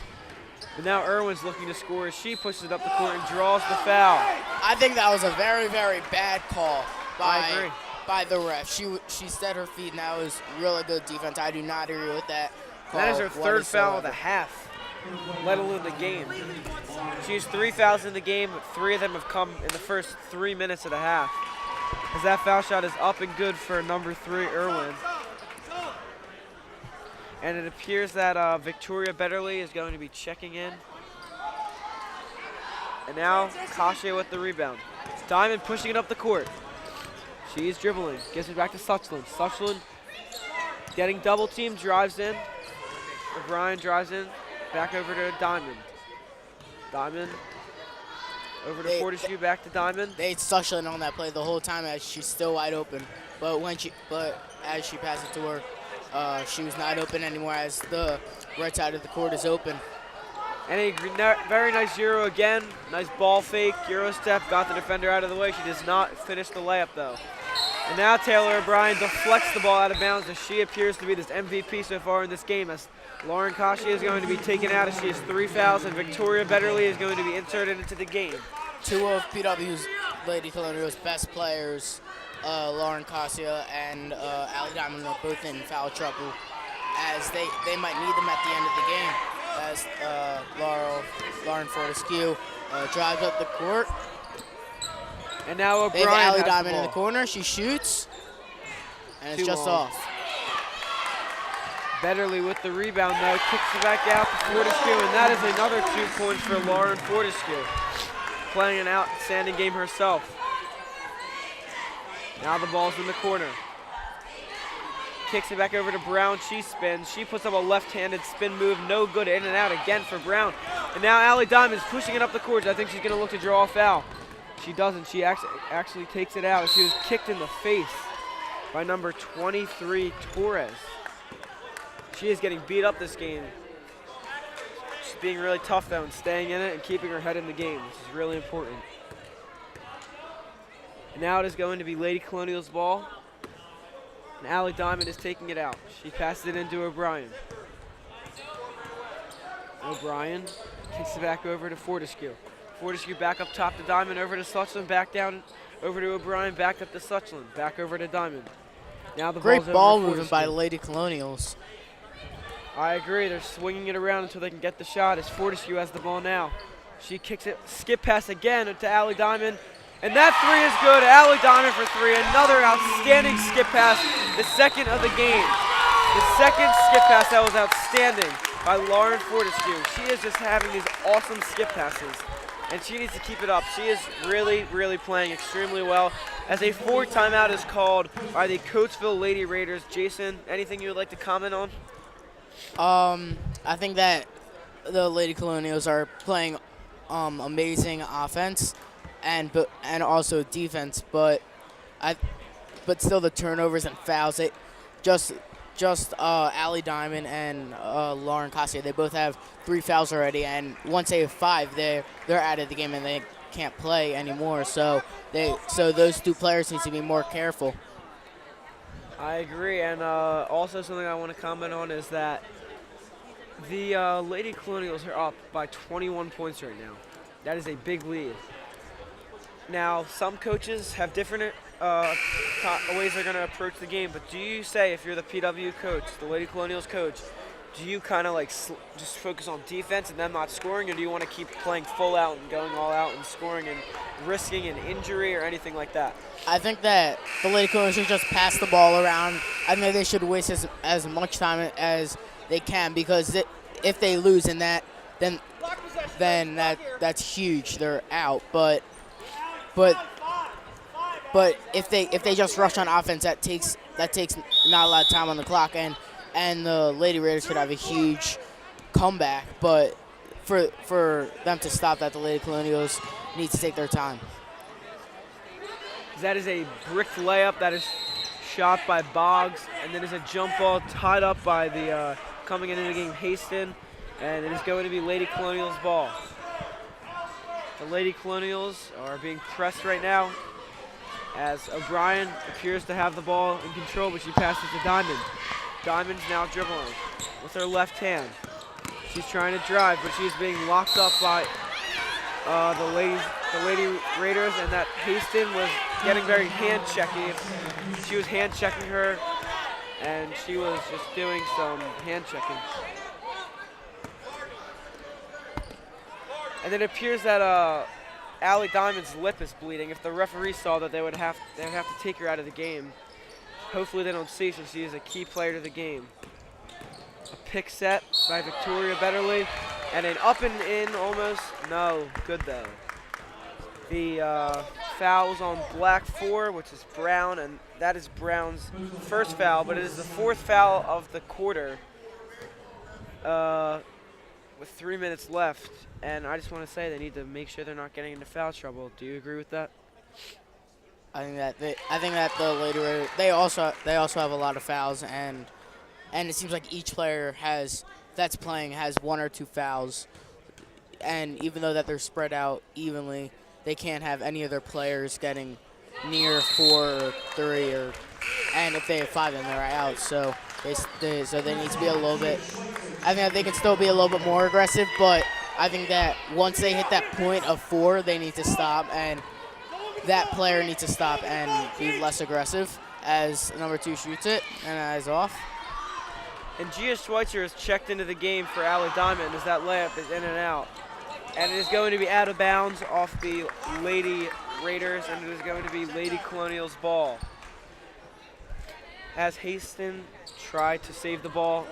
But now Irwin's looking to score as she pushes it up the court and draws the foul. I think that was a very, very bad call I agree. by the ref. She set her feet, and that was really good defense. I do not agree with that call. That is her third foul of the half, let alone the game. She has 3 fouls in the game, but 3 of them have come in the first 3 minutes of the half. As that foul shot is up and good for number 3, Irwin. And it appears that Victoria Betterly is going to be checking in. And now Kashia with the rebound. Diamond pushing it up the court. She's dribbling, gives it back to Suchland. Suchland getting double teamed, drives in. O'Brien drives in, back over to Diamond. Diamond over to Fortescue, back to Diamond. They had Suchland on that play the whole time, as she's still wide open. But as she passed it to her, she was not open anymore, as the right side of the court is open. And a very nice Euro again. Nice ball fake, Euro step, got the defender out of the way. She does not finish the layup though. And now Taylor O'Brien deflects the ball out of bounds, as she appears to be this MVP so far in this game, as Lauren Kashia is going to be taken out as she has 3 fouls, and Victoria Betterly is going to be inserted into the game. 2 of PW's Lady Colonials' best players, Lauren Kashia and Allie Diamond, are both in foul trouble, as they might need them at the end of the game, as Lauren Fortescue drives up the court. And now O'Brien They have Allie has Diamond the in the ball. corner. She shoots, and it's Too just long. off. Betterly with the rebound though, kicks it back out to Fortescue, and that is another 2 points for Lauren Fortescue, playing an outstanding game herself. Now the ball's in the corner. Kicks it back over to Brown, she spins. She puts up a left-handed spin move, no good, in and out again for Brown. And now Allie Diamond's pushing it up the court. I think she's gonna look to draw a foul. She doesn't, she actually takes it out. She was kicked in the face by number 23, Torres. She is getting beat up this game. She's being really tough though and staying in it and keeping her head in the game, which is really important. And now it is going to be Lady Colonials ball. And Allie Diamond is taking it out. She passes it into O'Brien. O'Brien kicks it back over to Fortescue. Fortescue back up top to Diamond, over to Suchland, back down over to O'Brien, back up to Suchland, back over to Diamond. Now the Great ball's ball over to movement by the Fortescue. Lady Colonials. I agree. They're swinging it around until they can get the shot, as Fortescue has the ball now. She kicks it, skip pass again to Allie Diamond. And that 3 is good. Allie Diamond for 3. Another outstanding skip pass, the second of the game. The second skip pass that was outstanding by Lauren Fortescue. She is just having these awesome skip passes, and she needs to keep it up. She is really, really playing extremely well. As a 4 timeout is called by the Coatesville Lady Raiders. Jason, anything you would like to comment on? I think that the Lady Colonials are playing amazing offense and also defense, but still the turnovers and fouls. They just Allie Diamond and Lauren Kashia, they both have 3 fouls already, and once they have 5, they're out of the game and they can't play anymore. So those 2 players need to be more careful. I agree, and also something I want to comment on is that The Lady Colonials are up by 21 points right now. That is a big lead. Now, some coaches have different ways they're going to approach the game, but do you say, if you're the PW coach, the Lady Colonials coach, do you kind of like just focus on defense and them not scoring, or do you want to keep playing full out and going all out and scoring and risking an injury or anything like that? I think that the Lady Colonials should just pass the ball around. I think they should waste as much time as they can, because if they lose in that, then that's huge. They're out. But if they just rush on offense, that takes not a lot of time on the clock, and the Lady Raiders could have a huge comeback. But for them to stop that, the Lady Colonials need to take their time. That is a bricked layup that is shot by Boggs, and then there's a jump ball tied up by the coming into the game Haston, and it is going to be Lady Colonials ball. The Lady Colonials are being pressed right now as O'Brien appears to have the ball in control, but she passes to Diamond. Diamond's now dribbling with her left hand. She's trying to drive, but she's being locked up by the Lady Raiders, and that Haston was getting very hand-checking. She was hand-checking her, and she was just doing some hand-checking. And it appears that Allie Diamond's lip is bleeding. If the referee saw that, they would have to take her out of the game. Hopefully they don't see, since she is a key player to the game. A pick set by Victoria Betterly, and an up and in almost. No, good though. The foul was on Black 4, which is Brown, and that is Brown's first foul, but it is the fourth foul of the quarter with 3 minutes left. And I just want to say they need to make sure they're not getting into foul trouble. Do you agree with that? I think that the Lady Raiders, they also have a lot of fouls, and it seems like each player that's playing has 1 or 2 fouls, and even though that they're spread out evenly, they can't have any of their players getting near 4 or 3, and if they have 5, then they're out. So they need to be a little bit. I think that they can still be a little bit more aggressive, but I think that once they hit that point of 4, they need to stop, and that player needs to stop and be less aggressive as number 2 shoots it and is off. And Gia Schweitzer has checked into the game for Allie Diamond as that layup is in and out. And it is going to be out of bounds off the Lady Raiders, and it is going to be Lady Colonials ball. As Haston tried to save the ball,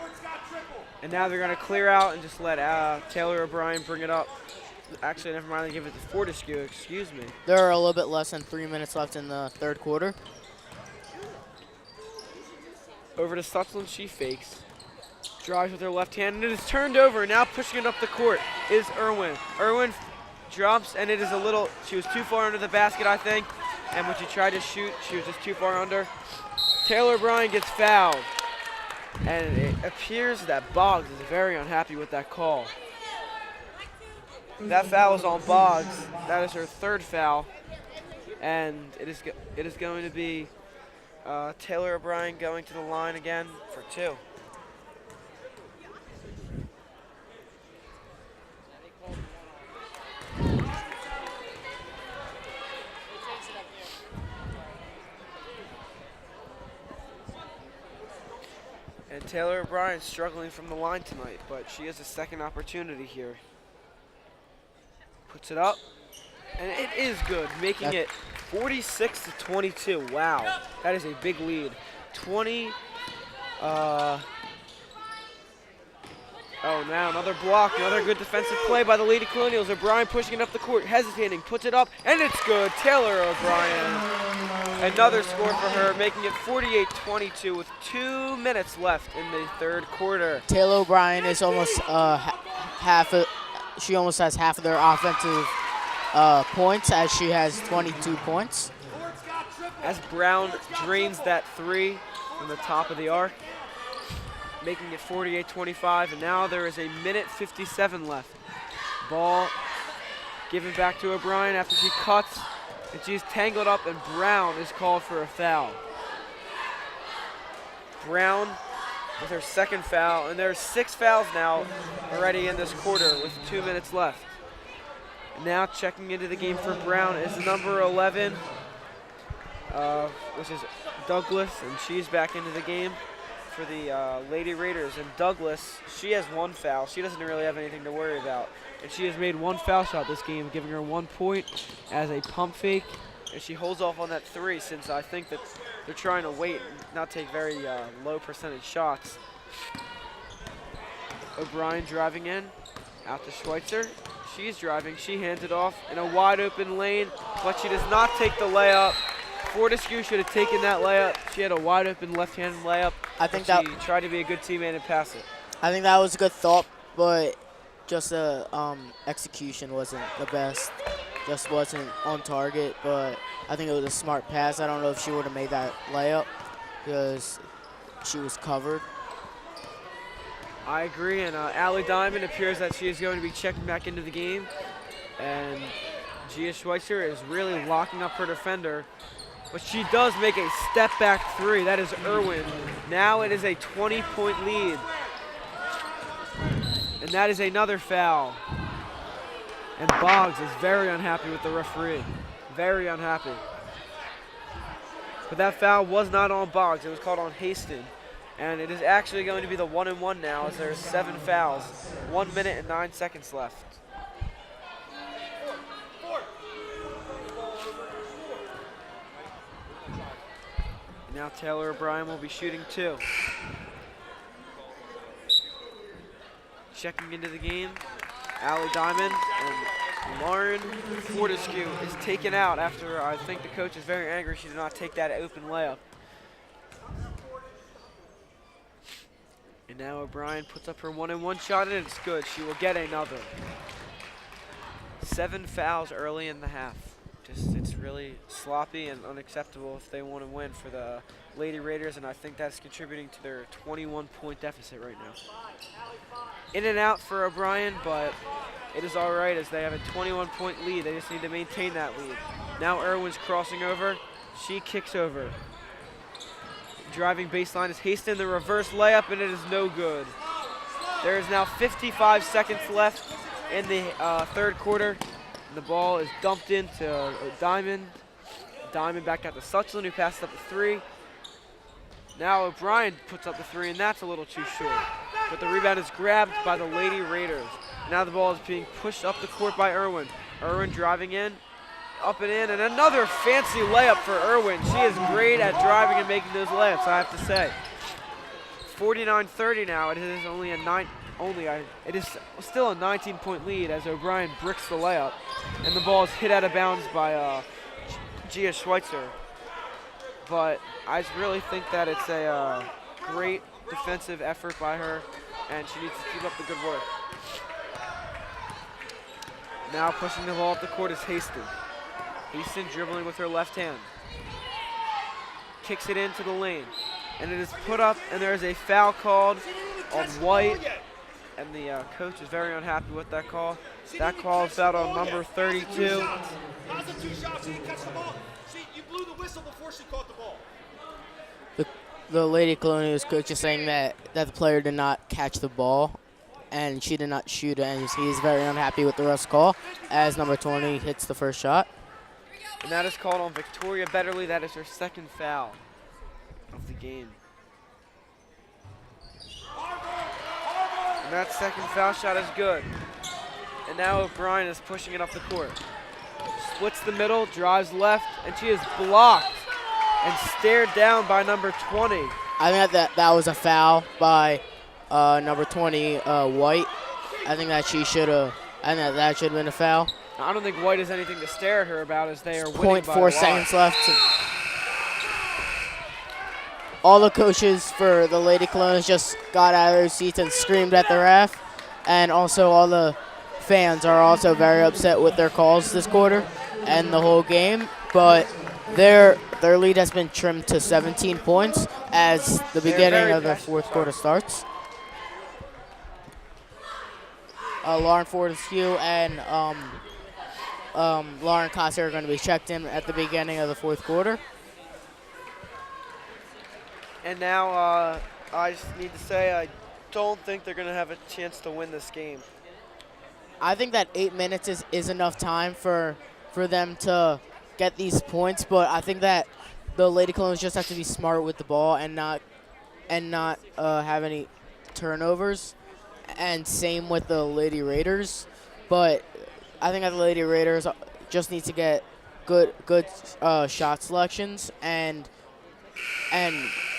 and now they're going to clear out and just let Taylor O'Brien bring it up. Actually, never mind, they give it to Fortescue, excuse me. There are a little bit less than 3 minutes left in the third quarter. Over to Sutzland, she fakes. Drives with her left hand, and it is turned over. Now pushing it up the court is Irwin. Irwin drops, and it is she was too far under the basket, I think. And when she tried to shoot, she was just too far under. Taylor O'Brien gets fouled. And it appears that Boggs is very unhappy with that call. That foul is on Boggs. That is her 3rd foul. And it is going to be Taylor O'Brien going to the line again for 2. And Taylor O'Brien struggling from the line tonight, but she has a second opportunity here. Puts it up, and it is good, making it 46-22. Wow, that is a big lead. 20. Oh, now another block, another good defensive play by the Lady Colonials. O'Brien pushing it up the court, hesitating, puts it up, and it's good. Taylor O'Brien, another score for her, making it 48-22 with 2 minutes left in the third quarter. Taylor O'Brien is almost she almost has half of their offensive points, as she has 22 points. As Brown drains that 3 from the top of the arc, making it 48-25, and now there is a minute 57 left. Ball given back to O'Brien after she cuts, and she's tangled up, and Brown is called for a foul. Brown with her second foul, and there's 6 fouls now already in this quarter with 2 minutes left. Now checking into the game for Brown is number 11, which is Douglas, and she's back into the game for the Lady Raiders. And Douglas, she has 1 foul. She doesn't really have anything to worry about. And she has made 1 foul shot this game, giving her 1 point as a pump fake. And she holds off on that 3 since I think that they're trying to wait and not take very low percentage shots. O'Brien driving in, out to Schweitzer. She's driving, she hands it off in a wide open lane, but she does not take the layup. Fortescue should have taken that layup. She had a wide open left-handed layup. I think she tried to be a good teammate and pass it. I think that was a good thought, but just the execution wasn't the best. Just wasn't on target, but I think it was a smart pass. I don't know if she would have made that layup because she was covered. I agree, and Allie Diamond appears that she is going to be checking back into the game, and Gia Schweitzer is really locking up her defender, but she does make a step-back 3. That is Irwin. Now it is a 20-point lead, and that is another foul. And Boggs is very unhappy with the referee, very unhappy. But that foul was not on Boggs, it was called on Haston. And it is actually going to be the 1-and-1 now as there are 7 fouls. 1 minute and 9 seconds left. Now Taylor O'Brien will be shooting 2. Checking into the game, Allie Diamond and Lauren Fortescue is taken out after I think the coach is very angry she did not take that open layup. And now O'Brien puts up her 1-and-1 shot, and it's good. She will get another. 7 fouls early in the half. It's really sloppy and unacceptable if they want to win for the Lady Raiders, and I think that's contributing to their 21-point deficit right now. In and out for O'Brien, but it is all right as they have a 21-point lead. They just need to maintain that lead. Now Irwin's crossing over. She kicks over. Driving baseline is Haston, the reverse layup, and it is no good. There is now 55 seconds left in the third quarter. And the ball is dumped into Diamond. Diamond back out to Suchland, who passes up the 3. Now O'Brien puts up the 3, and that's a little too short. But the rebound is grabbed by the Lady Raiders. Now the ball is being pushed up the court by Irwin. Irwin driving in. Up and in, and another fancy layup for Irwin. She is great at driving and making those layups, I have to say. 49-30 now. It is only a it is still a 19-point lead as O'Brien bricks the layup, and the ball is hit out of bounds by Gia Schweitzer. But I really think that it's a great defensive effort by her, and she needs to keep up the good work. Now pushing the ball up the court is Haston. Haston dribbling with her left hand. Kicks it into the lane. And it is put up, and there is a foul called on White. And the coach is very unhappy with that call. That call is out on number 32. You blew the whistle before she caught the ball. The Lady Colonials coach is saying that the player did not catch the ball, and she did not shoot it, and he is very unhappy with the rest call as number 20 hits the first shot. And that is called on Victoria Betterly. That is her second foul of the game. And that second foul shot is good. And now O'Brien is pushing it up the court. Splits the middle, drives left, and she is blocked and stared down by number 20. I think that was a foul by number 20, White. I think that should have been a foul. I don't think White has anything to stare at her about as they are winning by a 0.4 lot. seconds left. All the coaches for the Lady Colonials just got out of their seats and screamed at the ref. And also all the fans are also very upset with their calls this quarter and the whole game. But their lead has been trimmed to 17 points as the beginning of the fourth quarter starts. Lauren Fortescue and Lauren Costa are going to be checked in at the beginning of the fourth quarter. And now I just need to say I don't think they're going to have a chance to win this game. I think that 8 minutes is enough time for them to get these points, but I think that the Lady Colonials just have to be smart with the ball and not have any turnovers, and same with the Lady Raiders. But I think that the Lady Raiders just need to get good shot selections and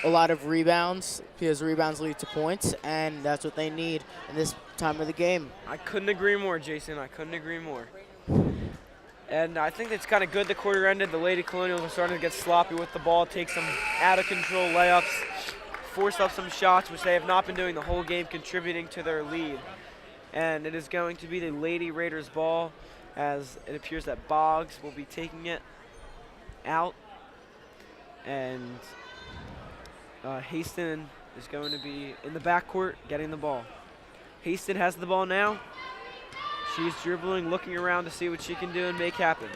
a lot of rebounds, because rebounds lead to points, and that's what they need in this time of the game. I couldn't agree more, Jason. I couldn't agree more. And I think it's kind of good the quarter ended. The Lady Colonials are starting to get sloppy with the ball, take some out-of-control layups, force up some shots, which they have not been doing the whole game, contributing to their lead. And it is going to be the Lady Raiders ball, as it appears that Boggs will be taking it out. And Haston is going to be in the backcourt getting the ball. Haston has the ball now. She's dribbling, looking around to see what she can do and make happen.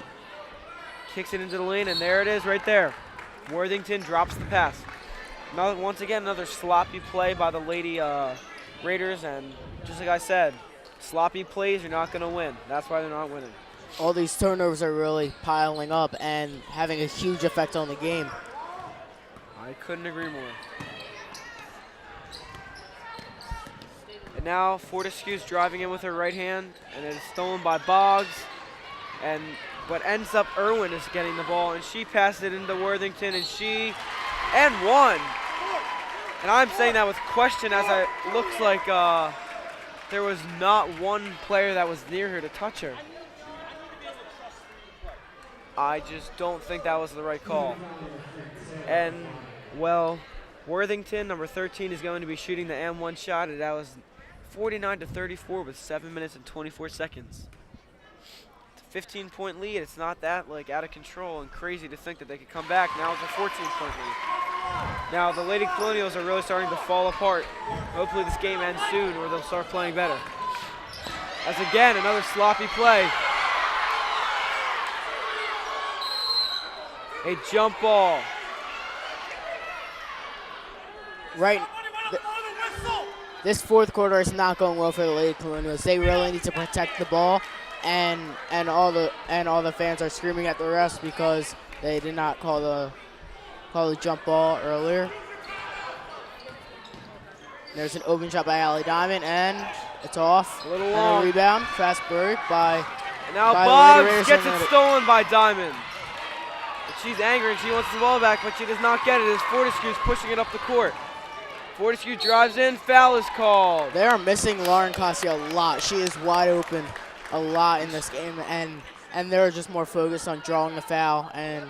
Kicks it into the lane, and there it is right there. Worthington drops the pass. Once again, another sloppy play by the Lady Raiders, and just like I said, sloppy plays, you're not going to win. That's why they're not winning. All these turnovers are really piling up and having a huge effect on the game. I couldn't agree more. And now Fortescue's driving in with her right hand, and it is stolen by Boggs. But ends up Irwin is getting the ball, and she passes it into Worthington, and one. And I'm saying that with question, as it looks like there was not one player that was near her to touch her. I just don't think that was the right call. And, well, Worthington, number 13, is going to be shooting the M1 shot, and that was 49-34 with 7 minutes and 24 seconds. It's a 15-point lead. It's not that out of control and crazy to think that they could come back. Now it's a 14-point lead. Now the Lady Colonials are really starting to fall apart. Hopefully this game ends soon, or they'll start playing better. As again, another sloppy play. A jump ball. Right. This fourth quarter is not going well for the Lady Colonials. They really need to protect the ball, and all the fans are screaming at the refs because they did not call the jump ball earlier. There's an open shot by Allie Diamond, and it's off. A little and long. a rebound, fast break by. And now by Boggs gets it stolen by Diamond. She's angry and she wants the ball back, but she does not get it as Fortescue's pushing it up the court. Fortescue drives in, foul is called. They are missing Lauren Cossey a lot. She is wide open a lot in this game, and they're just more focused on drawing the foul and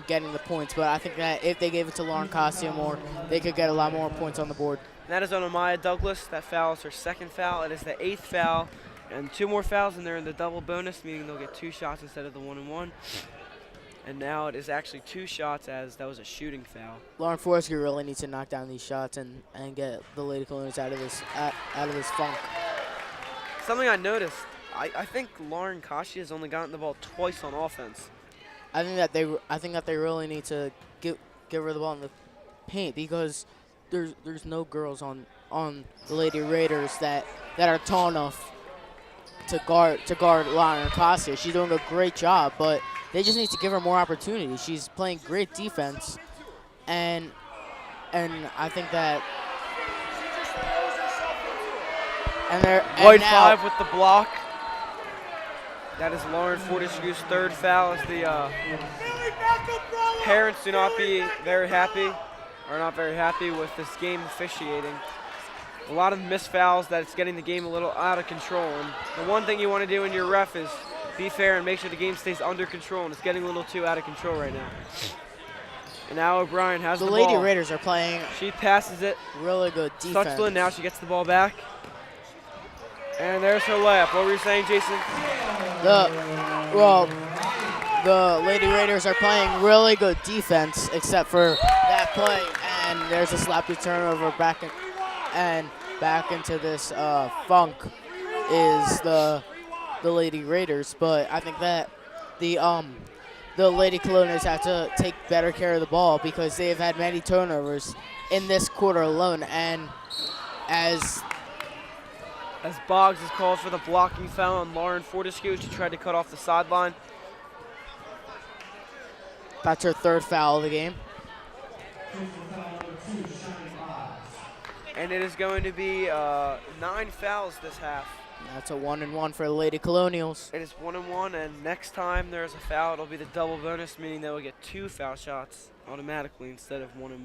getting the points. But I think that if they gave it to Lauren Cossey more, they could get a lot more points on the board. And that is on Amaya Douglas. That foul is her second foul. It is the 8th foul. And 2 more fouls, and they're in the double bonus, meaning they'll get 2 shots instead of the 1-and-1. And now it is actually 2 shots, as that was a shooting foul. Lauren Forrester really needs to knock down these shots and get the Lady Colonials out of this funk. Something I noticed, I think Lauren Kashi has only gotten the ball twice on offense. I think that they really need to give her the ball in the paint, because there's no girls on the Lady Raiders that are tall enough to guard Lauren Cossey. She's doing a great job, but they just need to give her more opportunities. She's playing great defense, and I think that. White 5 with the block. That is Lauren Fortescue's 3rd foul. As the parents do not be very happy, are not very happy with this game officiating. A lot of missed fouls that it's getting the game a little out of control. And the one thing you want to do in your ref is be fair and make sure the game stays under control, and it's getting a little too out of control right now. And now O'Brien has the ball. The Lady Raiders are playing. She passes it. Really good defense. Suchland, now she gets the ball back. And there's her layup. What were you saying, Jason? The Lady Raiders are playing really good defense, except for that play. And there's a sloppy turnover back into this funk is the Lady Raiders. But I think that the the Lady Colonials have to take better care of the ball because they've had many turnovers in this quarter alone. And as Boggs is called for the blocking foul on Lauren Fortescue. She tried to cut off the sideline. that's her third foul of the game. And it is going to be 9 fouls this half. That's a 1-and-1 for the Lady Colonials. It is 1-1, and next time there's a foul, it'll be the double bonus, meaning they will get 2 foul shots automatically instead of 1-1.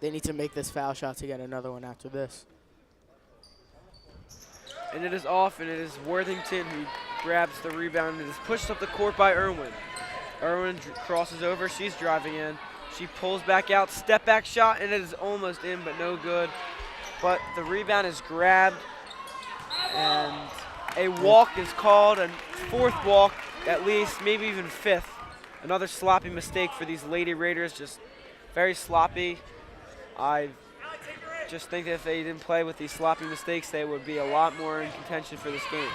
They need to make this foul shot to get another one after this. And it is off, and it is Worthington who grabs the rebound. It is pushed up the court by Irwin. Irwin crosses over. She's driving in. She pulls back out. Step back shot, and it is almost in, but no good. But the rebound is grabbed, and a walk is called, and 4th walk at least, maybe even 5th. Another sloppy mistake for these Lady Raiders, just very sloppy. I just think that if they didn't play with these sloppy mistakes, they would be a lot more in contention for this game.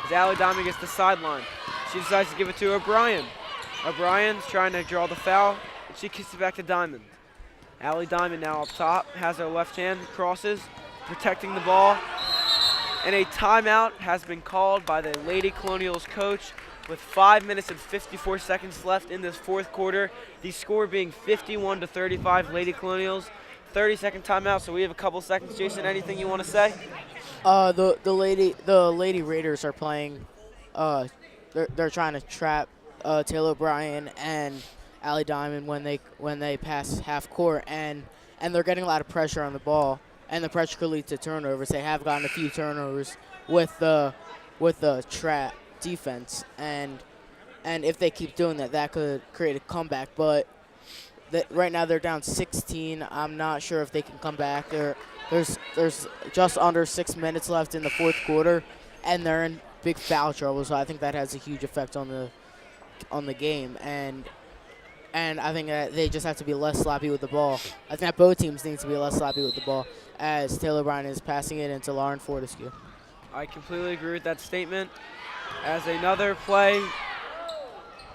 As Allie Diamond gets the sideline, she decides to give it to O'Brien. O'Brien's trying to draw the foul, and she kicks it back to Diamond. Allie Diamond now up top, has her left hand, crosses, protecting the ball. And a timeout has been called by the Lady Colonials coach with 5 minutes and 54 seconds left in this 4th quarter. The score being 51-35 Lady Colonials. 30-second timeout, so we have a couple seconds. Jason, anything you want to say? The Lady Raiders are playing. They're trying to trap Taylor O'Brien and Allie Diamond when they pass half court, and they're getting a lot of pressure on the ball, and the pressure could lead to turnovers. They have gotten a few turnovers with the trap defense, and if they keep doing that, that could create a comeback. But right now they're down 16. I'm not sure if they can come back. There's just under 6 minutes left in the 4th quarter, and they're in big foul trouble. So I think that has a huge effect on the game. And I think that they just have to be less sloppy with the ball. I think that both teams need to be less sloppy with the ball as Taylor Bryan is passing it into Lauren Fortescue. I completely agree with that statement. As another play.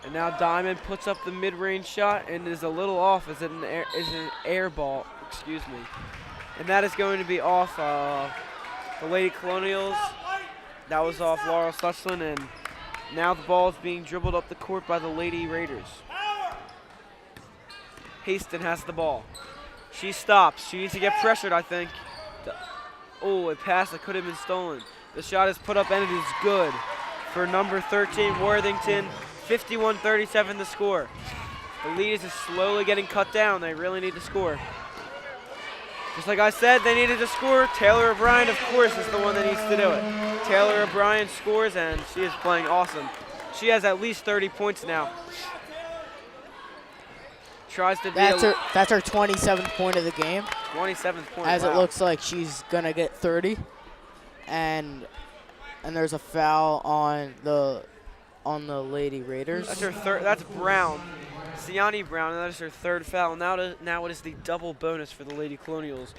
And now Diamond puts up the mid-range shot and is a little off. Is an air ball, excuse me. And that is going to be off the Lady Colonials. That was off Laurel Suchland, and now the ball is being dribbled up the court by the Lady Raiders. Haston has the ball. She stops. She needs to get pressured, I think. Oh, a pass that could have been stolen. The shot is put up, and it is good for number 13, Worthington. 51-37 the score. The lead is just slowly getting cut down. They really need to score. Just like I said, they needed to score. Taylor O'Brien, of course, is the one that needs to do it. Taylor O'Brien scores, and she is playing awesome. She has at least 30 points now. Tries to be that's her 27th point of the game. 27th point. As wow. it looks like she's gonna get 30, and there's a foul on the Lady Raiders. That's her third. That's Brown, Siani Brown, and that is her 3rd foul. Now it is the double bonus for the Lady Colonials.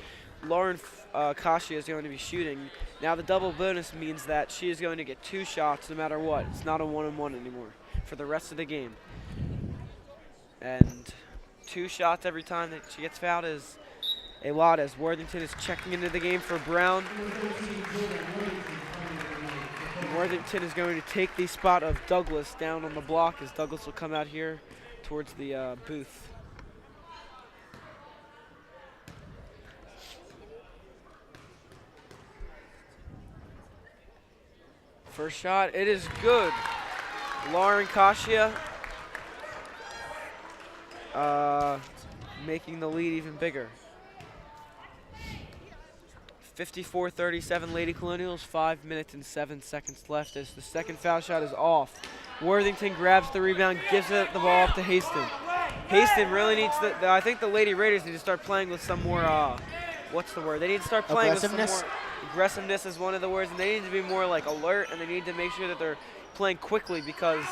Lauren Kashi is going to be shooting. Now the double bonus means that she is going to get 2 shots no matter what. It's not a 1-on-1 anymore for the rest of the game. And 2 shots every time that she gets fouled is a lot, as Worthington is checking into the game for Brown. Worthington is going to take the spot of Douglas down on the block, as Douglas will come out here towards the booth. First shot, it is good. Lauren Kasia making the lead even bigger. 54-37 Lady Colonials, 5 minutes and 7 seconds left as the 2nd foul shot is off. Worthington grabs the rebound, gives the ball up to Haston. Haston really needs I think the Lady Raiders need to start playing with some more, what's the word? They need to start playing with some more aggressiveness is one of the words, and they need to be more like alert, and they need to make sure that they're playing quickly because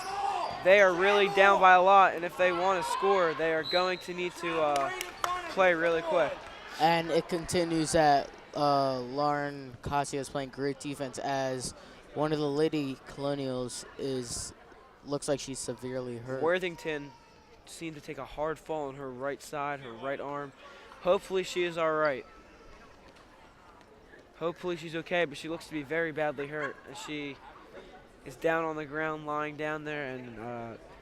they are really down by a lot, and if they want to score, they are going to need to play really quick. And it continues at Lauren Kasia is playing great defense as one of the Lady Colonials is looks like she's severely hurt. Worthington seemed to take a hard fall on her right side, her right arm. Hopefully she is all right. Hopefully she's okay, but she looks to be very badly hurt. As she is down on the ground, lying down there, and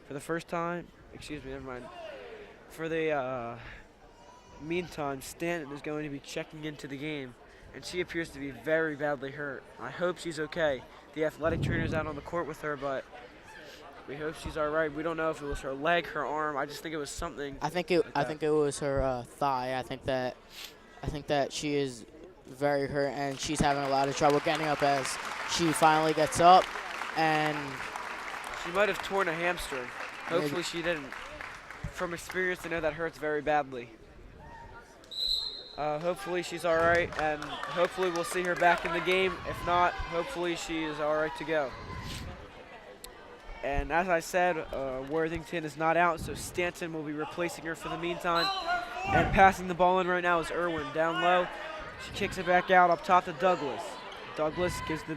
for the first time, excuse me, never mind. For the meantime, Stanton is going to be checking into the game, and she appears to be very badly hurt. I hope she's okay. The athletic trainer's out on the court with her, but we hope she's all right. We don't know if it was her leg, her arm. I just think it was something. I think it was her thigh. I think that she is very hurt, and she's having a lot of trouble getting up as she finally gets up, and She might have torn a hamstring. Hopefully Maybe. she didn't. From experience, I know that hurts very badly. Hopefully she's all right, and hopefully we'll see her back in the game. If not, hopefully she is all right to go. And as I said, Worthington is not out, so Stanton will be replacing her for the meantime. And passing the ball in right now is Irwin down low. She kicks it back out up top to Douglas. Douglas gives the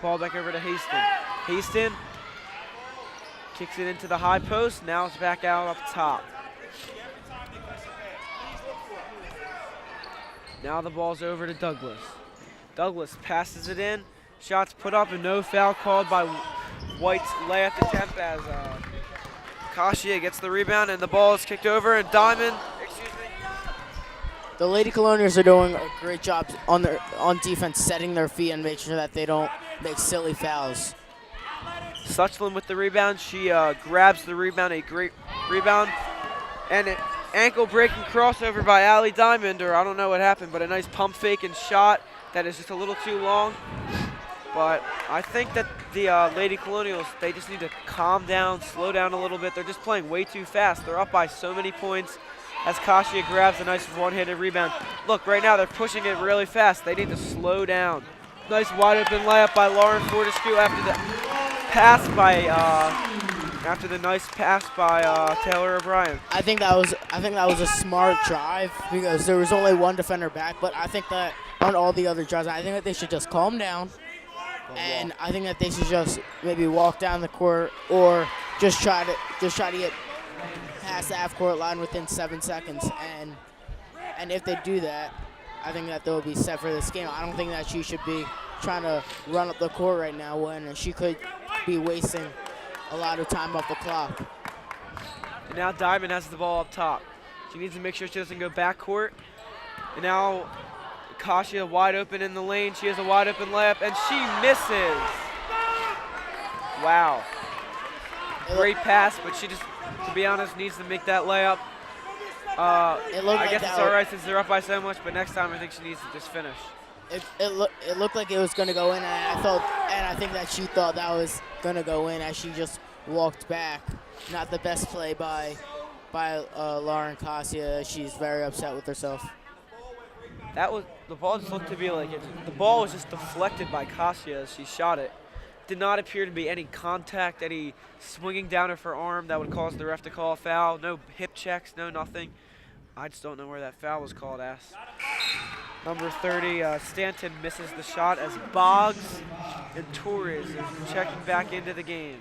ball back over to Haston. Haston kicks it into the high post. Now it's back out up top. Now the ball's over to Douglas. Douglas passes it in. Shots put up and no foul called by White's layup attempt as Kasia gets the rebound and the ball is kicked over and Diamond, the Lady Colonials are doing a great job on defense, setting their feet and making sure that they don't make silly fouls. Suchland with the rebound. She grabs the rebound, a great rebound, and an ankle-breaking crossover by Allie Diamond, or I don't know what happened, but a nice pump fake and shot that is just a little too long. But I think that the Lady Colonials, they just need to calm down, slow down a little bit. They're just playing way too fast. They're up by so many points as Kasia grabs a nice one-handed rebound. Look, right now they're pushing it really fast. They need to slow down. Nice wide-open layup by Lauren Fortescue after the pass by nice pass by Taylor O'Brien. I think that was a smart drive because there was only one defender back. But I think that on all the other drives, I think that they should just calm down, and I think that they should just maybe walk down the court or just try to get past the half-court line within 7 seconds. And if they do that, I think that they'll be set for this game. I don't think that she should be trying to run up the court right now when she could be wasting a lot of time off the clock. And now Diamond has the ball up top. She needs to make sure she doesn't go backcourt. And now Kasia wide open in the lane. She has a wide open layup, and she misses. Wow. Great pass, but she just, to be honest, needs to make that layup. I guess it's all right since they're up by so much, but next time I think she needs to just finish. It looked like it was going to go in, and I think that she thought that was going to go in as she just walked back. Not the best play by Lauren Kasia. She's very upset with herself. The ball just looked to be like the ball was just deflected by Kasia as she shot it. Did not appear to be any contact, any swinging down of her arm that would cause the ref to call a foul. No hip checks, no nothing. I just don't know where that foul was called as. Number 30, Stanton misses the shot as Boggs and Torres is checking back into the game.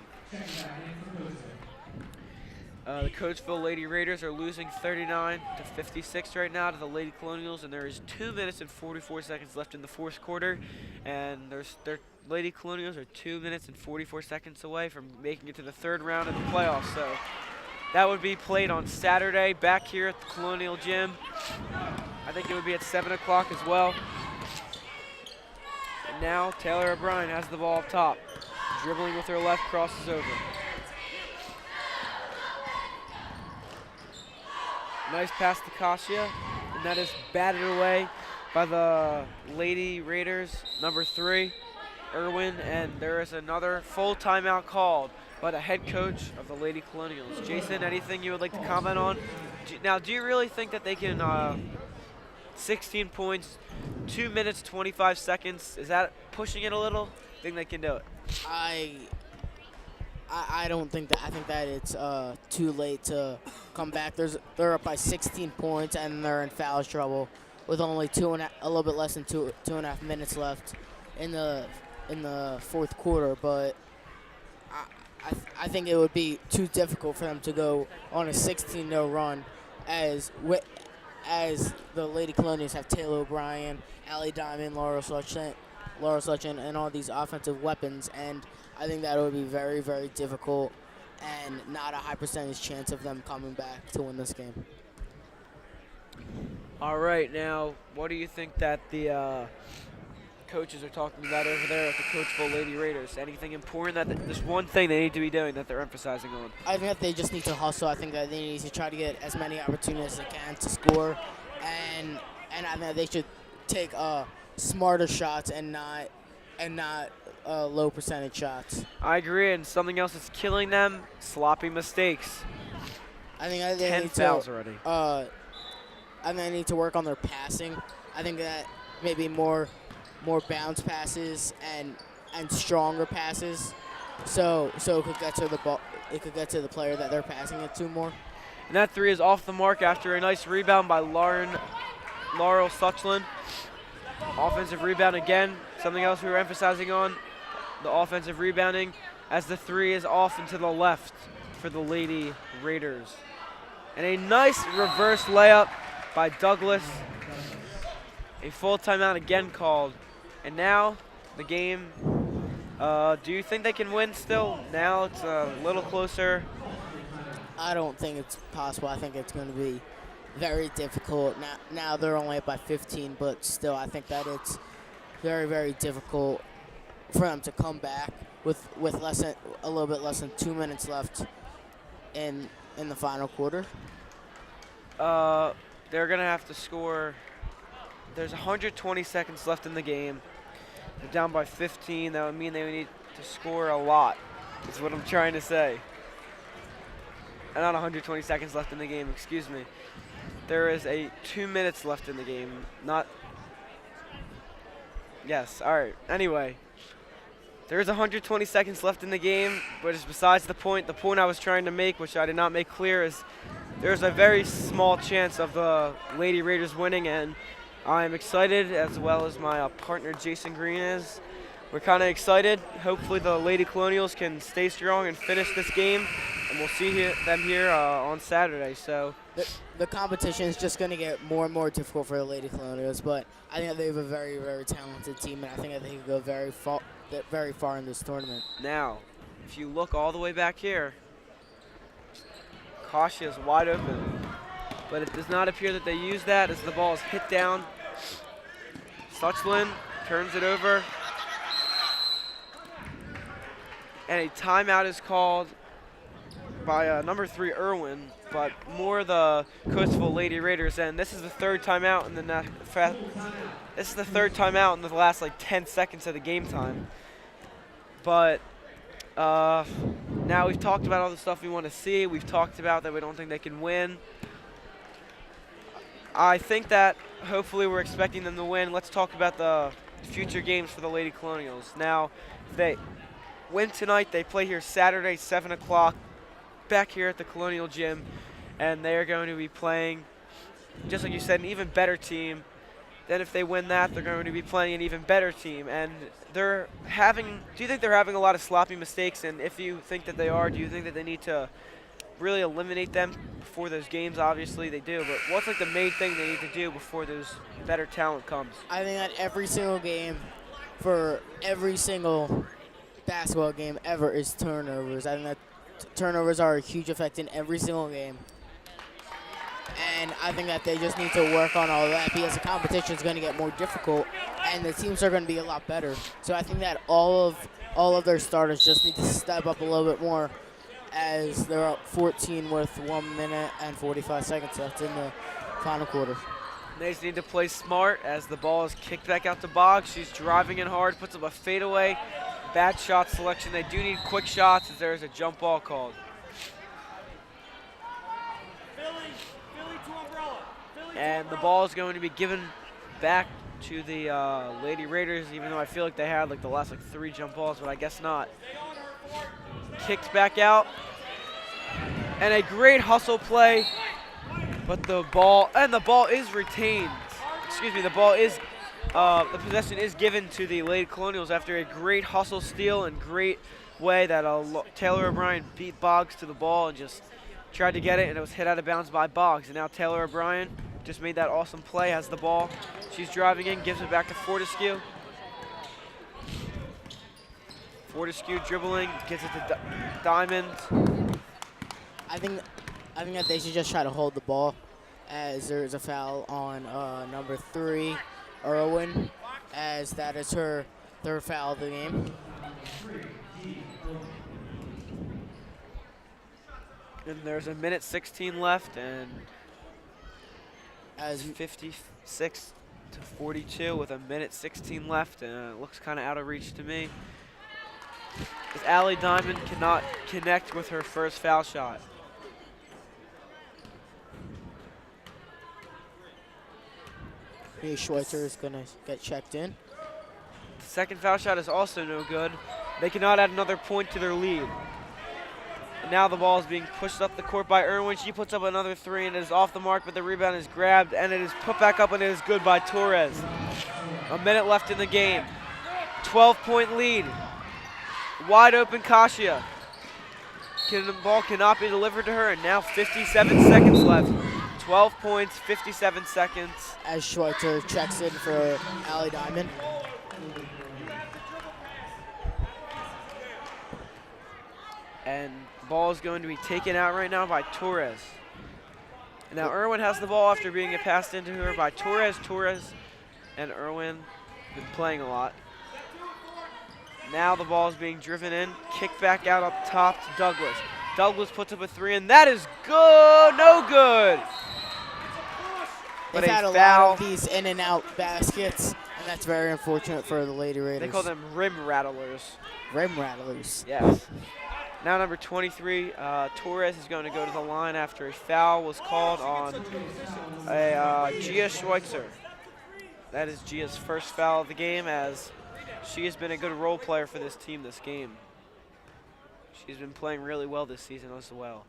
The Coatesville Lady Raiders are losing 39-56 right now to the Lady Colonials, and there is 2 minutes and 44 seconds left in the fourth quarter, and their Lady Colonials are 2 minutes and 44 seconds away from making it to the third round of the playoffs. So that would be played on Saturday back here at the Colonial Gym. I think it would be at 7 o'clock as well. And now Taylor O'Brien has the ball up top. Dribbling with her left, crosses over. Nice pass to Kasia, and that is batted away by the Lady Raiders, number 3, Irwin, and there is another full timeout called by the head coach of the Lady Colonials. Jason, anything you would like to comment on? Now, do you really think that they can, 16 points, 2 minutes, 25 seconds, is that pushing it a little? Think they can do it? I don't think that. I think that it's too late to come back. They're up by 16 points and they're in foul trouble with only a little bit less than two and a half minutes left in the fourth quarter. But I think it would be too difficult for them to go on a 16-0 run as the Lady Colonials have Taylor O'Brien, Allie Diamond, Laura Sletchen, and all these offensive weapons. And I think that would be very, very difficult and not a high percentage chance of them coming back to win this game. All right, now, what do you think that the coaches are talking about over there at the Coatesville Lady Raiders? Anything important that there's one thing they need to be doing that they're emphasizing on? I think that they just need to hustle. I think that they need to try to get as many opportunities as they can to score, and I think that they should take smarter shots and not low percentage shots. I agree, and something else that's killing them, sloppy mistakes. I think that they 10 need fouls to, already. I think they need to work on their passing. I think that maybe more bounce passes and stronger passes, so it could get to the ball. It could get to the player that they're passing it to more. And that three is off the mark after a nice rebound by Laurel Suchland. Offensive rebound again. Something else we were emphasizing on, the offensive rebounding, as the three is off and to the left for the Lady Raiders. And a nice reverse layup by Douglas. A full timeout again called. And now the game, do you think they can win still? Now it's a little closer. I don't think it's possible. I think it's going to be very difficult. Now they're only up by 15, but still I think that it's very, very difficult for them to come back with a little bit less than 2 minutes left in the final quarter. They're going to have to score. There's 120 seconds left in the game. They're down by 15. That would mean they would need to score a lot, is what I'm trying to say. And not 120 seconds left in the game, excuse me. There is 2 minutes left in the game. Yes, all right. Anyway, there's 120 seconds left in the game, but it's besides the point. The point I was trying to make, which I did not make clear, is there's a very small chance of the Lady Raiders winning, and I'm excited, as well as my partner Jason Green is. We're kind of excited. Hopefully the Lady Colonials can stay strong and finish this game, and we'll see them here on Saturday. So the competition is just going to get more and more difficult for the Lady Colonials, but I think that they have a very, very talented team, and I think that they can go very far in this tournament. Now, if you look all the way back here, Kasia is wide open, but it does not appear that they use that as the ball is hit down. Suchland turns it over, and a timeout is called by number 3 Irwin, but more the Coatesville Lady Raiders. And this is the third timeout in the last like 10 seconds of the game time. But now we've talked about all the stuff we want to see. We've talked about that we don't think they can win. I think that hopefully we're expecting them to win. Let's talk about the future games for the Lady Colonials. Now, if they win tonight, they play here Saturday, 7 o'clock, back here at the Colonial Gym, and they are going to be playing, just like you said, an even better team. Then if they win that, they're going to be playing an even better team. And do you think they're having a lot of sloppy mistakes? And if you think that they are, do you think that they need to really eliminate them before those games? Obviously they do, but what's like the main thing they need to do before those better talent comes? I think that every single game for every single basketball game ever is turnovers. I think that turnovers are a huge effect in every single game. And I think that they just need to work on all of that because the competition is going to get more difficult and the teams are going to be a lot better. So I think that all of their starters just need to step up a little bit more as they're up 14 with 1 minute and 45 seconds left in the final quarter. They just need to play smart as the ball is kicked back out to Boggs. She's driving in hard, puts up a fadeaway. Bad shot selection. They do need quick shots as there is a jump ball called. And the ball is going to be given back to the Lady Raiders, even though I feel like they had like the last 3 jump balls, but I guess not. Kicked back out. And a great hustle play, but the ball is retained. Excuse me, the possession is given to the Lady Colonials after a great hustle steal and great way that Taylor O'Brien beat Boggs to the ball and just tried to get it, and it was hit out of bounds by Boggs. And now Taylor O'Brien just made that awesome play, has the ball. She's driving in, gives it back to Fortescue. Fortescue dribbling, gives it to Diamond. I think that they should just try to hold the ball, as there is a foul on number 3, Irwin, as that is her third foul of the game. And there's a minute 16 left, and As 56 to 42 with a minute 16 left, and it looks kind of out of reach to me. As Allie Diamond cannot connect with her first foul shot. Schweitzer is going to get checked in. The second foul shot is also no good. They cannot add another point to their lead. And now the ball is being pushed up the court by Irwin. She puts up another 3, and it is off the mark, but the rebound is grabbed, and it is put back up, and it is good by Torres. A minute left in the game. 12-point lead. Wide open Kasia. The ball cannot be delivered to her, and now 57 seconds left. 12 points, 57 seconds. As Schweitzer checks in for Allie Diamond. And the ball is going to be taken out right now by Torres. And now Irwin has the ball after being passed into her by Torres. Torres and Irwin have been playing a lot. Now the ball is being driven in. Kick back out up top to Douglas. Douglas puts up a 3, and that is good. No good. They've But had a foul. lot of these in and out baskets, and that's very unfortunate for the Lady Raiders. They call them rim rattlers. rim rattlers. Yes. Now number 23, Torres is going to go to the line after a foul was called on Gia Schweitzer. That is Gia's first foul of the game, as she has been a good role player for this team this game. She's been playing really well this season as well.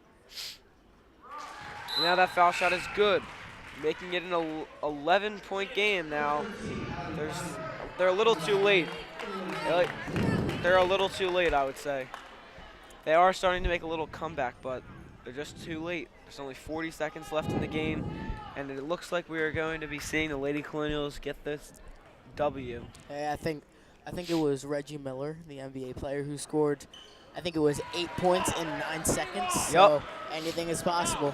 Now that foul shot is good, making it an 11-point game now. They're a little too late. They're a little too late, I would say. They are starting to make a little comeback, but they're just too late. There's only 40 seconds left in the game, and it looks like we are going to be seeing the Lady Colonials get this W. Hey, I think it was Reggie Miller, the NBA player, who scored, I think it was 8 points in 9 seconds. So anything is possible.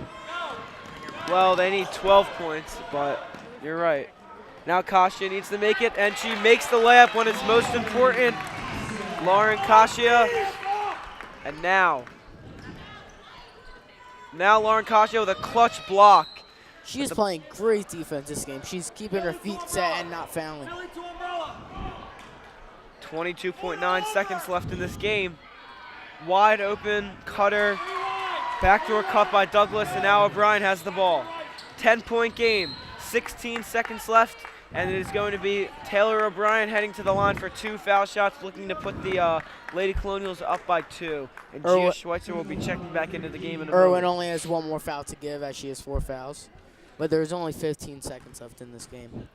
Well, they need 12 points, but you're right. Now Kasia needs to make it, and she makes the layup when it's most important. Lauren Kasia. And now Lauren Kasia with a clutch block. She is playing great defense this game. She's keeping her feet set and not fouling. 22.9 seconds left in this game. Wide open cutter. Backdoor cut by Douglas, and now O'Brien has the ball. 10-point game, 16 seconds left, and it is going to be Taylor O'Brien heading to the line for 2 foul shots, looking to put the Lady Colonials up by 2. And Gia Schweitzer will be checking back into the game in a moment. Irwin only has 1 more foul to give, as she has 4 fouls. But there's only 15 seconds left in this game.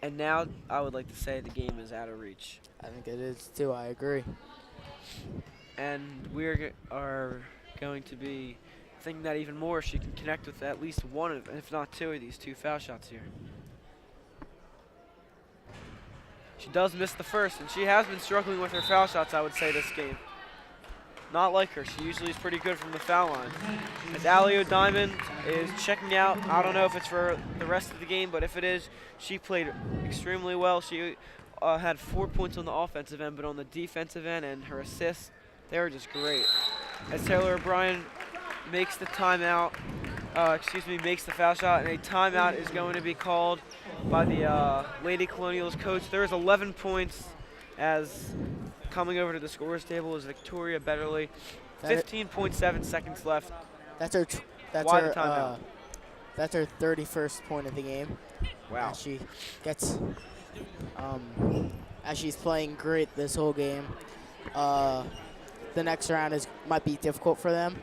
And now I would like to say the game is out of reach. I think it is too, I agree. And we are going to be thinking that even more if she can connect with at least one of, if not 2 of these 2 foul shots here. She does miss the first, and she has been struggling with her foul shots, I would say, this game. Not like her. She usually is pretty good from the foul line. As Allie Diamond is checking out, I don't know if it's for the rest of the game, but if it is, she played extremely well. She had 4 points on the offensive end, but on the defensive end and her assists, they were just great. As Taylor O'Brien makes the timeout, makes the foul shot, and a timeout is going to be called by the Lady Colonials coach. There is 11 points, as coming over to the scores table is Victoria Betterly. 15.7 seconds left. That's her timeout. That's her 31st point of the game. Wow. And she gets as she's playing great this whole game. The next round might be difficult for them,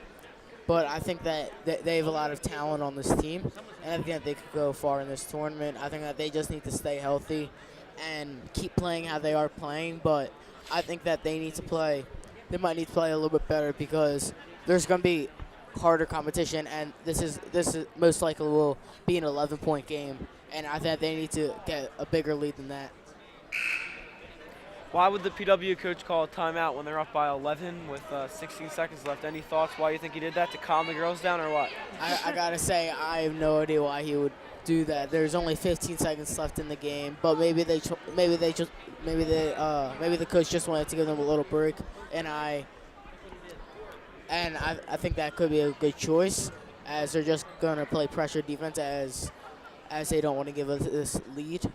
but I think that they have a lot of talent on this team, and I think that they could go far in this tournament. I think that they just need to stay healthy and keep playing how they are playing, but I think that they need to play they might need to play a little bit better because there's going to be harder competition, and this is most likely will be an 11-point game, and I think they need to get a bigger lead than that. Why would the PW coach call a timeout when they're up by 11 with 16 seconds left? Any thoughts why you think he did that, to calm the girls down or what? I gotta say, I have no idea why he would do that. There's only 15 seconds left in the game, but maybe the coach just wanted to give them a little break, and I think that could be a good choice, as they're just gonna play pressure defense as they don't want to give us this lead.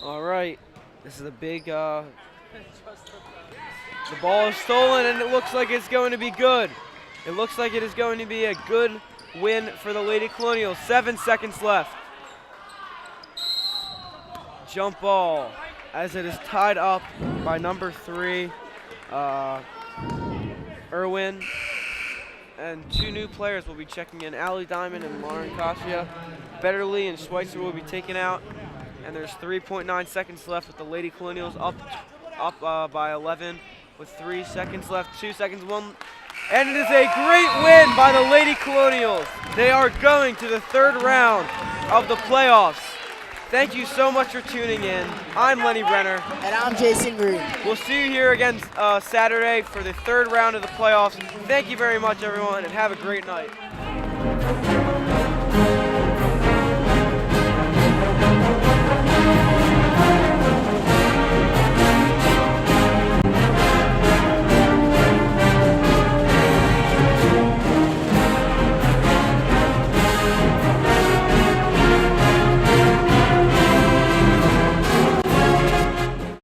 All right. This is a big, the ball is stolen, and it looks like it's going to be good. It looks like it is going to be a good win for the Lady Colonials. 7 seconds left. Jump ball, as it is tied up by number 3, Irwin. And 2 new players will be checking in. Allie Diamond and Lauren Kasia. Betterly and Schweitzer will be taken out. And there's 3.9 seconds left with the Lady Colonials up by 11 with 3 seconds left, 2 seconds, 1. And it is a great win by the Lady Colonials. They are going to the 3rd round of the playoffs. Thank you so much for tuning in. I'm Lenny Brenner. And I'm Jason Green. We'll see you here again Saturday for the 3rd round of the playoffs. Thank you very much, everyone, and have a great night.